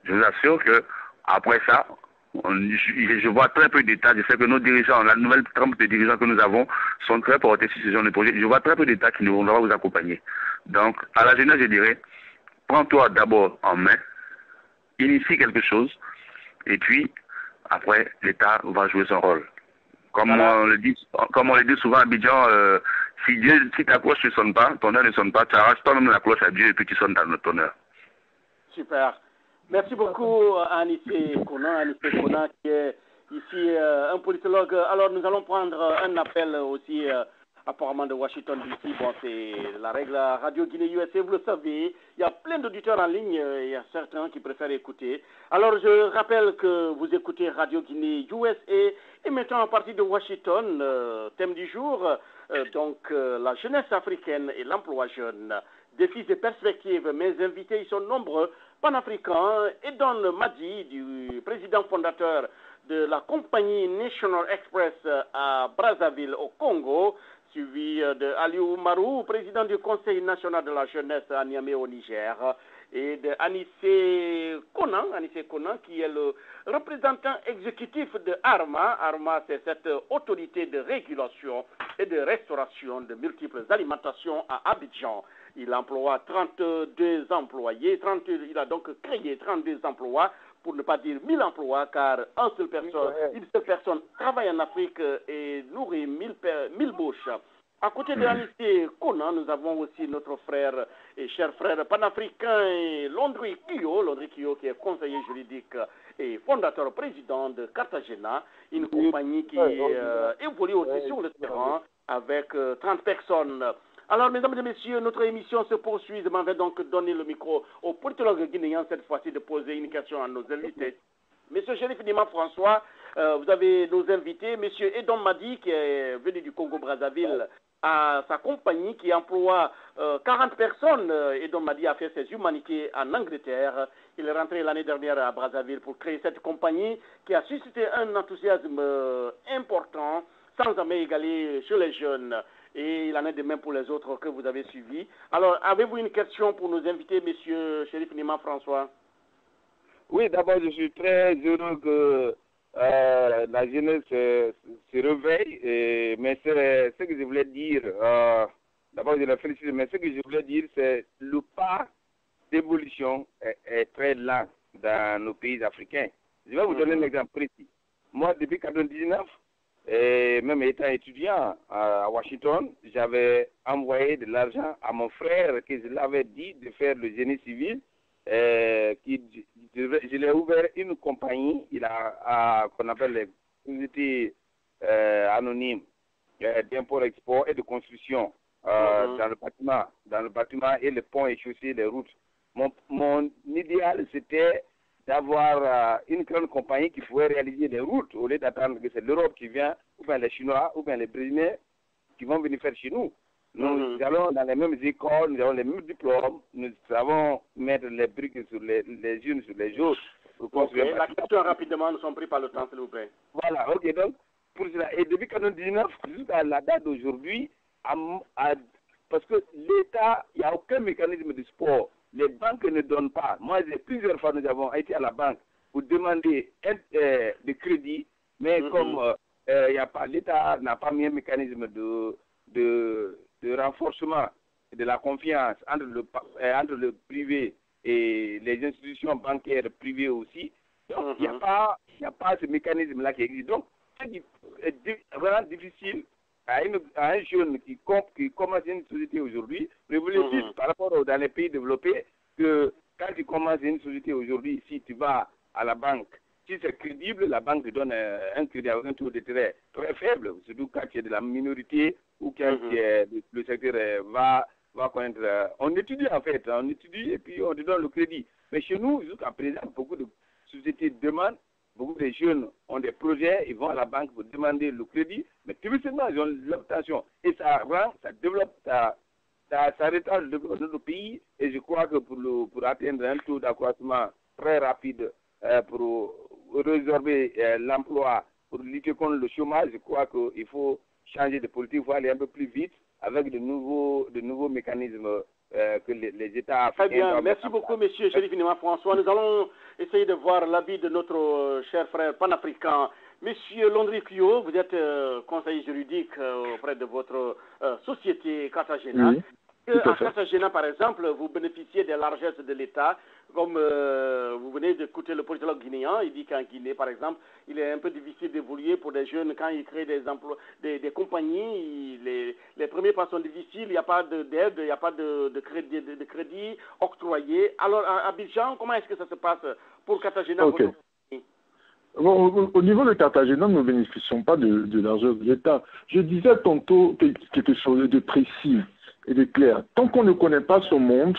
je vous assure que après ça, je vois très peu d'États. Je sais que nos dirigeants, la nouvelle trempe de dirigeants que nous avons, sont très portés sur ce genre de projet. Je vois très peu d'États qui vont vous accompagner. Donc, à la jeunesse, je dirais, prends-toi d'abord en main, initie quelque chose, et puis, après, l'État va jouer son rôle. Comme on le dit souvent à Abidjan, si ta cloche ne sonne pas, ton heure ne sonne pas, tu arraches toi-même la cloche à Dieu et puis tu sonnes dans ton heure. Super. Merci beaucoup à Anissé Konan, qui est ici un politologue. Alors, nous allons prendre un appel aussi, apparemment de Washington DC. Bon, c'est la règle Radio Guinée USA, vous le savez. Il y a plein d'auditeurs en ligne, il y a certains qui préfèrent écouter. Alors, je rappelle que vous écoutez Radio Guinée USA. Et maintenant, à partir de Washington, thème du jour, la jeunesse africaine et l'emploi jeune. Défis et perspectives. Mes invités, ils sont nombreux, panafricains, et Don Madi, du président fondateur de la compagnie National Express à Brazzaville, au Congo. suivi de Aliou Marou, président du Conseil national de la jeunesse à Niamey au Niger, et de Anissé Konan, qui est le représentant exécutif de ARMA. ARMA, c'est cette autorité de régulation et de restauration de multiples alimentations à Abidjan. Il emploie 32 employés, il a donc créé 32 emplois, pour ne pas dire 1000 emplois, car une seule personne travaille en Afrique et nourrit 1000 bouches. À côté de Anissé Konan, nous avons aussi notre frère et cher frère panafricain Londri Kyo, qui est conseiller juridique et fondateur président de Cartagena, une compagnie qui évolue aussi sur le terrain avec 30 personnes. Alors, mesdames et messieurs, notre émission se poursuit. Je m'en vais donc donner le micro au politologue guinéen, cette fois-ci, de poser une question à nos invités. Monsieur Chérif Nima François, vous avez nos invités. Monsieur Edom Madi, qui est venu du Congo-Brazzaville, à sa compagnie qui emploie 40 personnes. Edom Madi a fait ses humanités en Angleterre. Il est rentré l'année dernière à Brazzaville pour créer cette compagnie qui a suscité un enthousiasme important, sans jamais égaler chez les jeunes. Et il en est de même pour les autres que vous avez suivis. Alors, avez-vous une question pour nos invités, monsieur Chérif Nima François? Oui, d'abord, je suis très heureux que la jeunesse se réveille, mais ce que je voulais dire, d'abord je la félicite, mais ce que je voulais dire, c'est le pas d'évolution est très lent dans nos pays africains. Je vais vous donner un exemple précis. Moi, depuis 1999, et même étant étudiant à Washington, j'avais envoyé de l'argent à mon frère que je l'avais dit de faire le génie civil. Je l'ai ouvert une compagnie, qu'on appelle les sociétés anonymes d'import-export et de construction dans le bâtiment et les ponts et chaussées, les routes. Mon idéal, c'était d'avoir une grande compagnie qui pouvait réaliser des routes au lieu d'attendre que c'est l'Europe qui vient, ou bien les Chinois, ou bien les Brésiliens qui vont venir faire chez nous. Nous allons dans les mêmes écoles, nous avons les mêmes diplômes, nous savons mettre les briques sur les unes sur les autres. La question rapidement, nous sommes pris par le temps, s'il vous plaît. Voilà, ok, donc, pour cela, et depuis 1999 jusqu'à la date d'aujourd'hui, parce que l'État, il n'y a aucun mécanisme de sport. Les banques ne donnent pas. Moi, plusieurs fois, nous avons été à la banque pour demander de crédit, mais comme l'État n'a pas mis un mécanisme de renforcement de la confiance entre le privé et les institutions bancaires privées aussi, donc il n'y a pas ce mécanisme-là qui existe. Donc, c'est vraiment difficile à un jeune qui commence une société aujourd'hui, révolutif par rapport dans les pays développés, que quand tu commences une société aujourd'hui, si tu vas à la banque, si c'est crédible, la banque te donne un crédit avec un taux d'intérêt très faible, surtout quand tu es de la minorité ou quand le secteur va connaître. On étudie en fait, et puis on te donne le crédit. Mais chez nous, jusqu'à présent, beaucoup de sociétés demandent. Beaucoup de jeunes ont des projets, ils vont à la banque pour demander le crédit, mais typiquement, ils ont l'obtention. Et ça développe, ça retarde le développement de notre pays. Et je crois que pour atteindre un taux d'accroissement très rapide, pour résorber l'emploi, pour lutter contre le chômage, je crois qu'il faut changer de politique, il faut aller un peu plus vite avec de nouveaux mécanismes que les États africains. Très bien, merci beaucoup, monsieur Chérif Nima François. Nous allons essayer de voir l'avis de notre cher frère panafricain. Monsieur Londri Kyo, vous êtes conseiller juridique auprès de votre société Cartagena. Oui. À Cartagena, par exemple, vous bénéficiez des largesses de l'État, comme vous venez d'écouter le politologue guinéen, il dit qu'en Guinée, par exemple, il est un peu difficile d'évoluer pour des jeunes quand ils créent des emplois, des compagnies, les premiers pas sont difficiles, il n'y a pas d'aide, il n'y a pas de crédit octroyé. Alors, à Abidjan, comment est-ce que ça se passe pour Cartagena? Bon, au niveau de Cartagena, nous ne bénéficions pas de l'argent de l'État. Je disais tantôt quelque chose de précis et de clair. Tant qu'on ne connaît pas ce monde,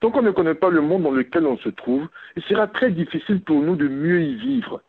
tant qu'on ne connaît pas le monde dans lequel on se trouve, il sera très difficile pour nous de mieux y vivre.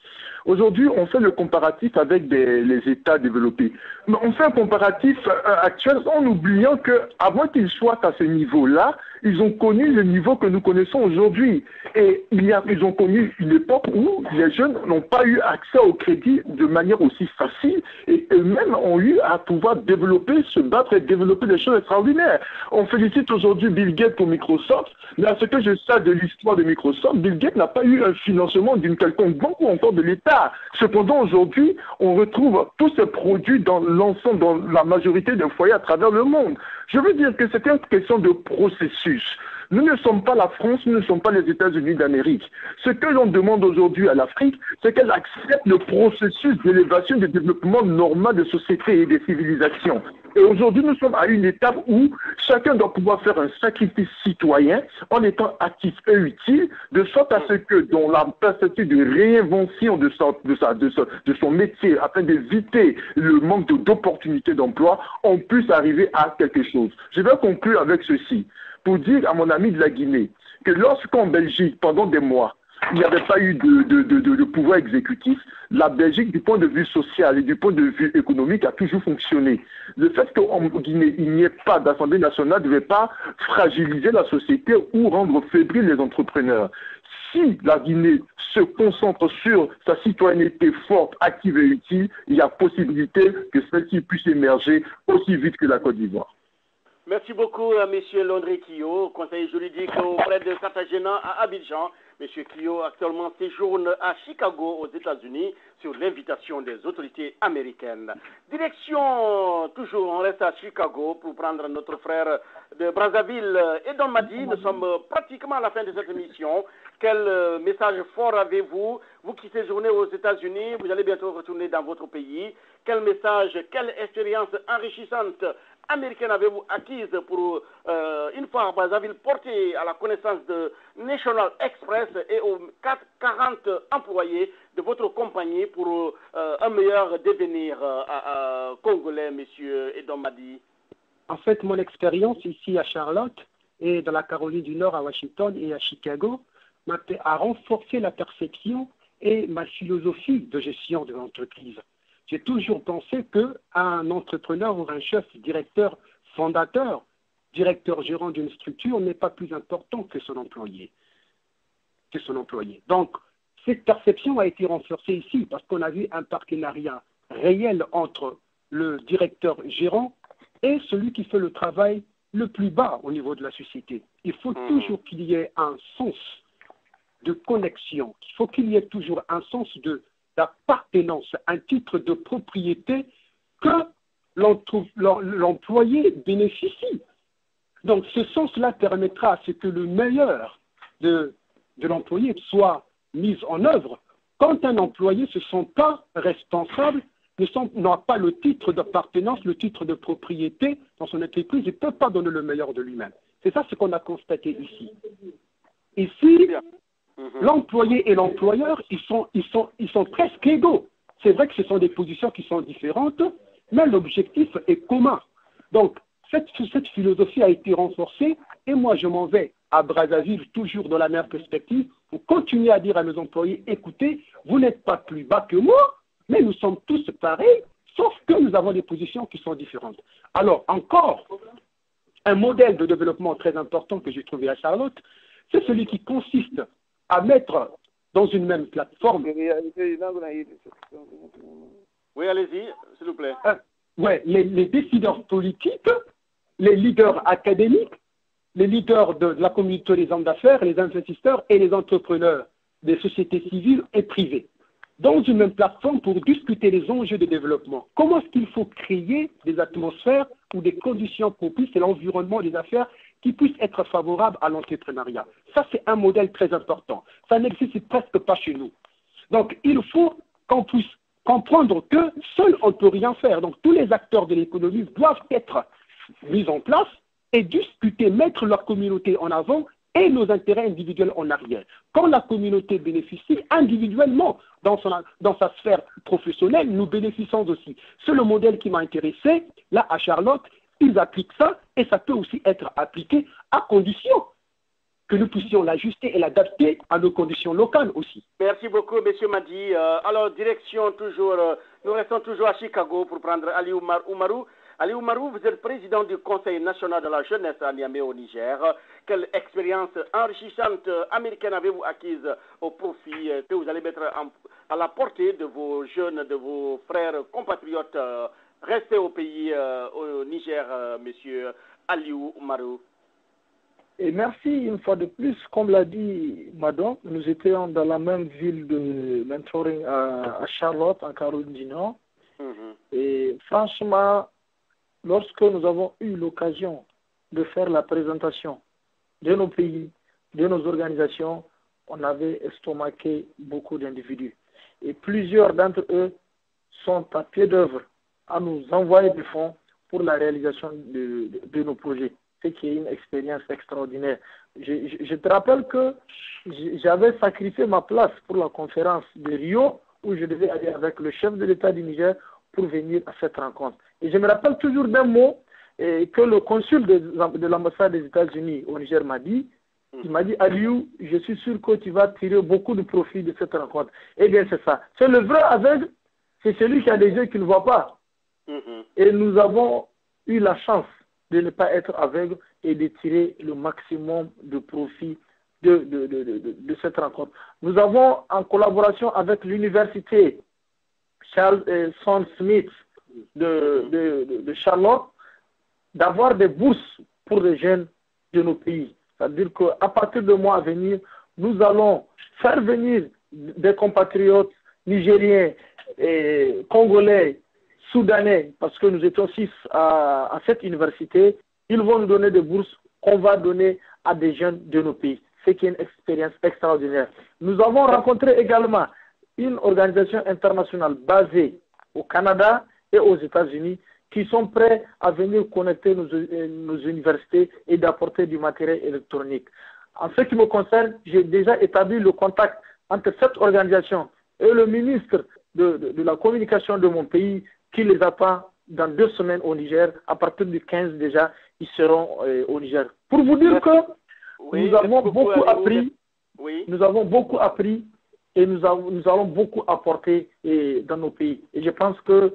Aujourd'hui, on fait le comparatif avec les États développés. Mais on fait un comparatif actuel en oubliant qu'avant qu'ils soient à ce niveau-là, ils ont connu le niveau que nous connaissons aujourd'hui. Et ils ont connu une époque où les jeunes n'ont pas eu accès au crédit de manière aussi facile et eux-mêmes ont eu à pouvoir développer, se battre et développer des choses extraordinaires. On félicite aujourd'hui Bill Gates pour Microsoft, mais à ce que je sais de l'histoire de Microsoft, Bill Gates n'a pas eu un financement d'une quelconque banque ou encore de l'État. Cependant, aujourd'hui, on retrouve tous ces produits dans l'ensemble, dans la majorité des foyers à travers le monde. Je veux dire que c'est une question de processus. Nous ne sommes pas la France, nous ne sommes pas les États-Unis d'Amérique. Ce que l'on demande aujourd'hui à l'Afrique, c'est qu'elle accepte le processus d'élévation et de développement normal des sociétés et des civilisations. Et aujourd'hui, nous sommes à une étape où chacun doit pouvoir faire un sacrifice citoyen en étant actif et utile, de sorte à ce que, dans la perspective de réinvention de son métier, afin d'éviter le manque d'opportunités d'emploi, on puisse arriver à quelque chose. Je vais conclure avec ceci, pour dire à mon ami de la Guinée que lorsqu'en Belgique, pendant des mois, il n'y avait pas eu de pouvoir exécutif, la Belgique, du point de vue social et du point de vue économique, a toujours fonctionné. Le fait qu'en Guinée, il n'y ait pas d'Assemblée nationale ne devait pas fragiliser la société ou rendre fébriles les entrepreneurs. Si la Guinée se concentre sur sa citoyenneté forte, active et utile, il y a possibilité que celle-ci puisse émerger aussi vite que la Côte d'Ivoire. Merci beaucoup à M. Londré Kio, conseiller juridique auprès de Cartagena à Abidjan. M. Kio actuellement séjourne à Chicago aux États-Unis sur l'invitation des autorités américaines. Direction, toujours, on reste à Chicago pour prendre notre frère de Brazzaville, Edon Madi. Nous sommes pratiquement à la fin de cette émission. Quel message fort avez-vous? Vous qui séjournez aux États-Unis, vous allez bientôt retourner dans votre pays. Quel message, quelle expérience enrichissante américaine avez-vous acquise pour, une fois à Brazzaville, porter à la connaissance de National Express et aux 40 employés de votre compagnie pour un meilleur devenir congolais, monsieur Edon Madi? En fait, mon expérience ici à Charlotte et dans la Caroline du Nord, à Washington et à Chicago, m'a fait à renforcer la perception et ma philosophie de gestion de l'entreprise. J'ai toujours pensé qu'un entrepreneur ou un chef, directeur, fondateur, directeur gérant d'une structure n'est pas plus important que son employé. Donc, cette perception a été renforcée ici parce qu'on a vu un partenariat réel entre le directeur gérant et celui qui fait le travail le plus bas au niveau de la société. Il faut toujours qu'il y ait un sens de connexion. Il faut qu'il y ait toujours un sens d'appartenance, un titre de propriété que l'employé bénéficie. Donc ce sens-là permettra à ce que le meilleur de l'employé soit mis en œuvre. Quand un employé ne se sent pas responsable, n'a pas le titre d'appartenance, le titre de propriété dans son entreprise, il ne peut pas donner le meilleur de lui-même. C'est ça ce qu'on a constaté ici. Ici, l'employé et l'employeur, ils sont presque égaux. C'est vrai que ce sont des positions qui sont différentes, mais l'objectif est commun. Donc, cette philosophie a été renforcée et moi, je m'en vais à Brazzaville, toujours dans la même perspective, pour continuer à dire à nos employés, écoutez, vous n'êtes pas plus bas que moi, mais nous sommes tous pareils, sauf que nous avons des positions qui sont différentes. Alors, encore, un modèle de développement très important que j'ai trouvé à Charlotte, c'est celui qui consiste à mettre dans une même plateforme. Oui, allez-y, s'il vous plaît. Les décideurs politiques, les leaders académiques, les leaders de la communauté des hommes d'affaires, les investisseurs et les entrepreneurs des sociétés civiles et privées, dans une même plateforme pour discuter des enjeux de développement. Comment est-ce qu'il faut créer des atmosphères ou des conditions propices et l'environnement des affaires qui puissent être favorables à l'entrepreneuriat. Ça, c'est un modèle très important. Ça n'existe presque pas chez nous. Donc, il faut qu'on puisse comprendre que seul on ne peut rien faire. Donc, tous les acteurs de l'économie doivent être mis en place et discuter, mettre leur communauté en avant et nos intérêts individuels en arrière. Quand la communauté bénéficie individuellement dans sa sphère professionnelle, nous bénéficions aussi. C'est le modèle qui m'a intéressé. Là, à Charlotte, ils appliquent ça et ça peut aussi être appliqué à condition que nous puissions l'ajuster et l'adapter à nos conditions locales aussi. Merci beaucoup, M. Madi. Alors, direction toujours, nous restons toujours à Chicago pour prendre Ali Oumarou. Ali Oumarou, vous êtes président du Conseil national de la jeunesse à Niamey au Niger. Quelle expérience enrichissante américaine avez-vous acquise au profit que vous allez mettre à la portée de vos jeunes, de vos frères compatriotes restés au pays, au Niger, M. Ali Oumarou? Et merci une fois de plus, comme l'a dit Madame, nous étions dans la même ville de mentoring à Charlotte, en Caroline du Nord. Et franchement, lorsque nous avons eu l'occasion de faire la présentation de nos pays, de nos organisations, on avait estomaqué beaucoup d'individus. Et plusieurs d'entre eux sont à pied d'œuvre à nous envoyer des fonds pour la réalisation de nos projets. C'est qui est une expérience extraordinaire. Je te rappelle que j'avais sacrifié ma place pour la conférence de Rio où je devais aller avec le chef de l'État du Niger pour venir à cette rencontre. Et je me rappelle toujours d'un mot que le consul de l'ambassade des États-Unis au Niger m'a dit. Il m'a dit, Aliou, je suis sûr que tu vas tirer beaucoup de profit de cette rencontre. Eh bien, c'est ça. C'est le vrai aveugle, c'est celui qui a des yeux qui ne voit pas. Et nous avons eu la chance de ne pas être aveugle et de tirer le maximum de profit de cette rencontre. Nous avons, en collaboration avec l'université Charles Son Smith de Charlotte, d'avoir des bourses pour les jeunes de nos pays. C'est-à-dire qu'à partir du mois à venir, nous allons faire venir des compatriotes nigériens, et congolais, soudanais, parce que nous étions 6 à cette université. Ils vont nous donner des bourses qu'on va donner à des jeunes de nos pays. C'est qui est une expérience extraordinaire. Nous avons rencontré également une organisation internationale basée au Canada et aux États-Unis qui sont prêts à venir connecter nos universités et d'apporter du matériel électronique. En ce qui me concerne, j'ai déjà établi le contact entre cette organisation et le ministre de la communication de mon pays qui les attend dans 2 semaines au Niger. À partir du 15 déjà, ils seront au Niger. Pour vous dire que nous avons beaucoup appris, nous avons beaucoup appris et nous allons beaucoup apporter dans nos pays. Et je pense que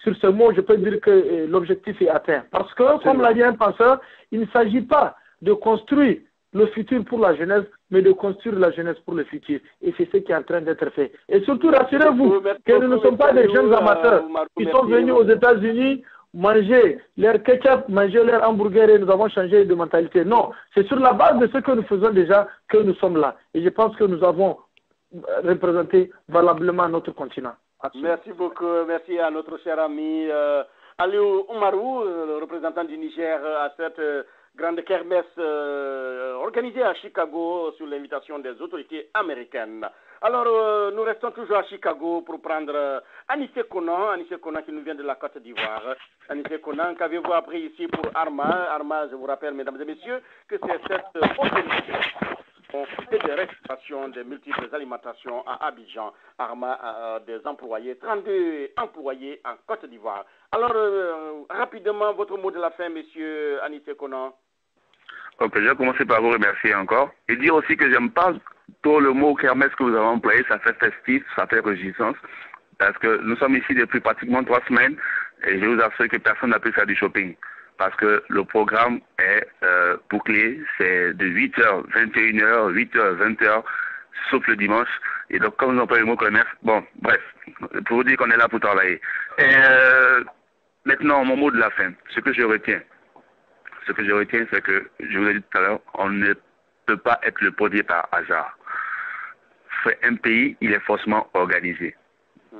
sur ce mot, je peux dire que l'objectif est atteint. Parce que, comme l'a dit un penseur, il ne s'agit pas de construire le futur pour la jeunesse, mais de construire la jeunesse pour le futur. Et c'est ce qui est en train d'être fait. Et surtout, rassurez-vous que nous ne sommes pas des jeunes amateurs qui sont venus aux États-Unis manger leur ketchup, manger leur hamburger et nous avons changé de mentalité. Non, c'est sur la base de ce que nous faisons déjà que nous sommes là. Et je pense que nous avons représenté valablement notre continent. Absolument. Merci beaucoup. Merci à notre cher ami Aliou Oumarou, le représentant du Niger à cette grande kermesse organisée à Chicago sur l'invitation des autorités américaines. Alors, nous restons toujours à Chicago pour prendre Anissé Konan qui nous vient de la Côte d'Ivoire. Anissé Konan, qu'avez-vous appris ici pour Arma? Arma, je vous rappelle, mesdames et messieurs, que c'est cette organisation de restauration des multiples alimentations à Abidjan. Arma a des employés, 32 employés en Côte d'Ivoire. Alors, rapidement, votre mot de la fin, monsieur Anissé Konan. Ok, je vais commencer par vous remercier encore. Et dire aussi que j'aime pas trop le mot kermesse que vous avez employé, ça fait festif, ça fait réjouissance. Parce que nous sommes ici depuis pratiquement 3 semaines et je vous assure que personne n'a pu faire du shopping. Parce que le programme est bouclé, c'est de 8h, 21h, 8h, 20h, sauf le dimanche. Et donc, comme vous employez le mot commerce, bon, bref, pour vous dire qu'on est là pour travailler. Et maintenant, mon mot de la fin, ce que je retiens, c'est que, je vous l'ai dit tout à l'heure, on ne peut pas être le produit par hasard. Un pays, il est forcément organisé.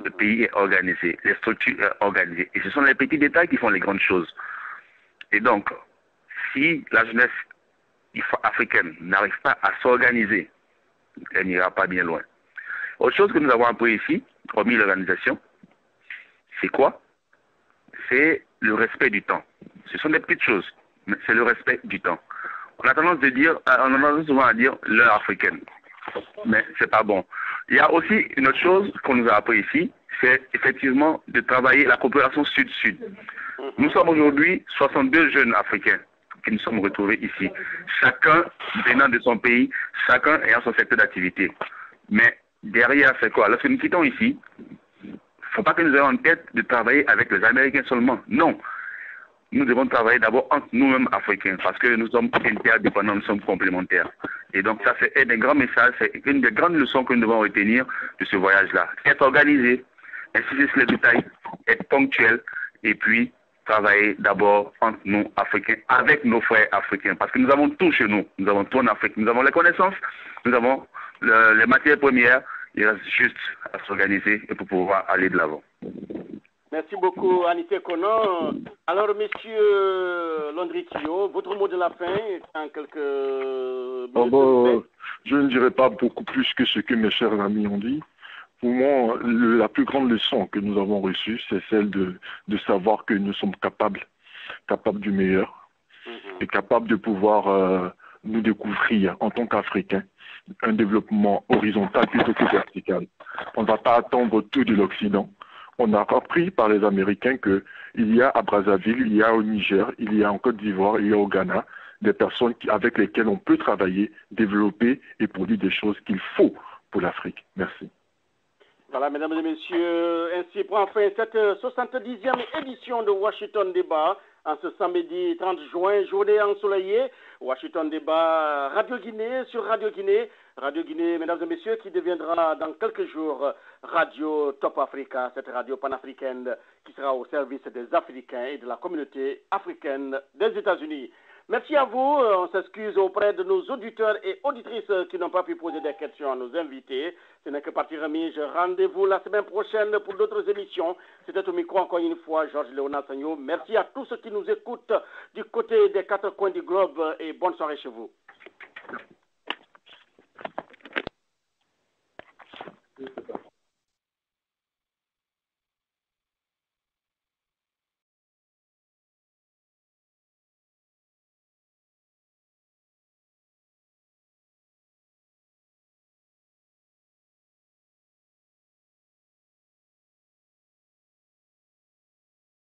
Le pays est organisé, les structures sont organisées. Et ce sont les petits détails qui font les grandes choses. Et donc, si la jeunesse africaine n'arrive pas à s'organiser, elle n'ira pas bien loin. Autre chose que nous avons appris ici, hormis l'organisation, c'est quoi? C'est le respect du temps. Ce sont des petites choses, mais c'est le respect du temps. On a tendance souvent à dire l'heure africaine, mais c'est pas bon. Il y a aussi une autre chose qu'on nous a appris ici, c'est effectivement de travailler la coopération sud-sud. Nous sommes aujourd'hui 62 jeunes africains que nous sommes retrouvés ici. Chacun venant de son pays, chacun ayant son secteur d'activité. Mais derrière, c'est quoi? Lorsque nous quittons ici, il ne faut pas que nous ayons en tête de travailler avec les Américains seulement. Non. Nous devons travailler d'abord entre nous-mêmes Africains, parce que nous sommes interdépendants, nous sommes complémentaires. Et donc ça, c'est un des grands messages, c'est une des grandes leçons que nous devons retenir de ce voyage-là. Être organisé, insister sur les détails, être ponctuel, et puis travailler d'abord entre nous, Africains, avec nos frères africains, parce que nous avons tout chez nous. Nous avons tout en Afrique. Nous avons les connaissances, nous avons les matières premières. Il reste juste à s'organiser et pour pouvoir aller de l'avant. Merci beaucoup, Anité Konan. Alors, monsieur Londrikio, votre mot de la fin en quelques minutes. Je ne dirais pas beaucoup plus que ce que mes chers amis ont dit. Pour moi, la plus grande leçon que nous avons reçue, c'est celle de savoir que nous sommes capables du meilleur et capables de pouvoir nous découvrir en tant qu'Africains un développement horizontal plutôt que vertical. On ne va pas attendre tout de l'Occident. On a appris par les Américains qu'il y a à Brazzaville, il y a au Niger, il y a en Côte d'Ivoire, il y a au Ghana, des personnes avec lesquelles on peut travailler, développer et produire des choses qu'il faut pour l'Afrique. Merci. Voilà, mesdames et messieurs, ainsi prend fin cette 70e édition de Washington Débat en ce samedi 30 juin, journée ensoleillée. Washington Débat, Radio Guinée sur Radio Guinée. Radio Guinée, mesdames et messieurs, qui deviendra dans quelques jours Radio Top Africa, cette radio panafricaine qui sera au service des Africains et de la communauté africaine des États-Unis. Merci à vous. On s'excuse auprès de nos auditeurs et auditrices qui n'ont pas pu poser des questions à nos invités. Ce n'est que partie remise. Rendez-vous la semaine prochaine pour d'autres émissions. C'était au micro encore une fois, Georges Léonard Sagno. Merci à tous ceux qui nous écoutent du côté des quatre coins du globe et bonne soirée chez vous.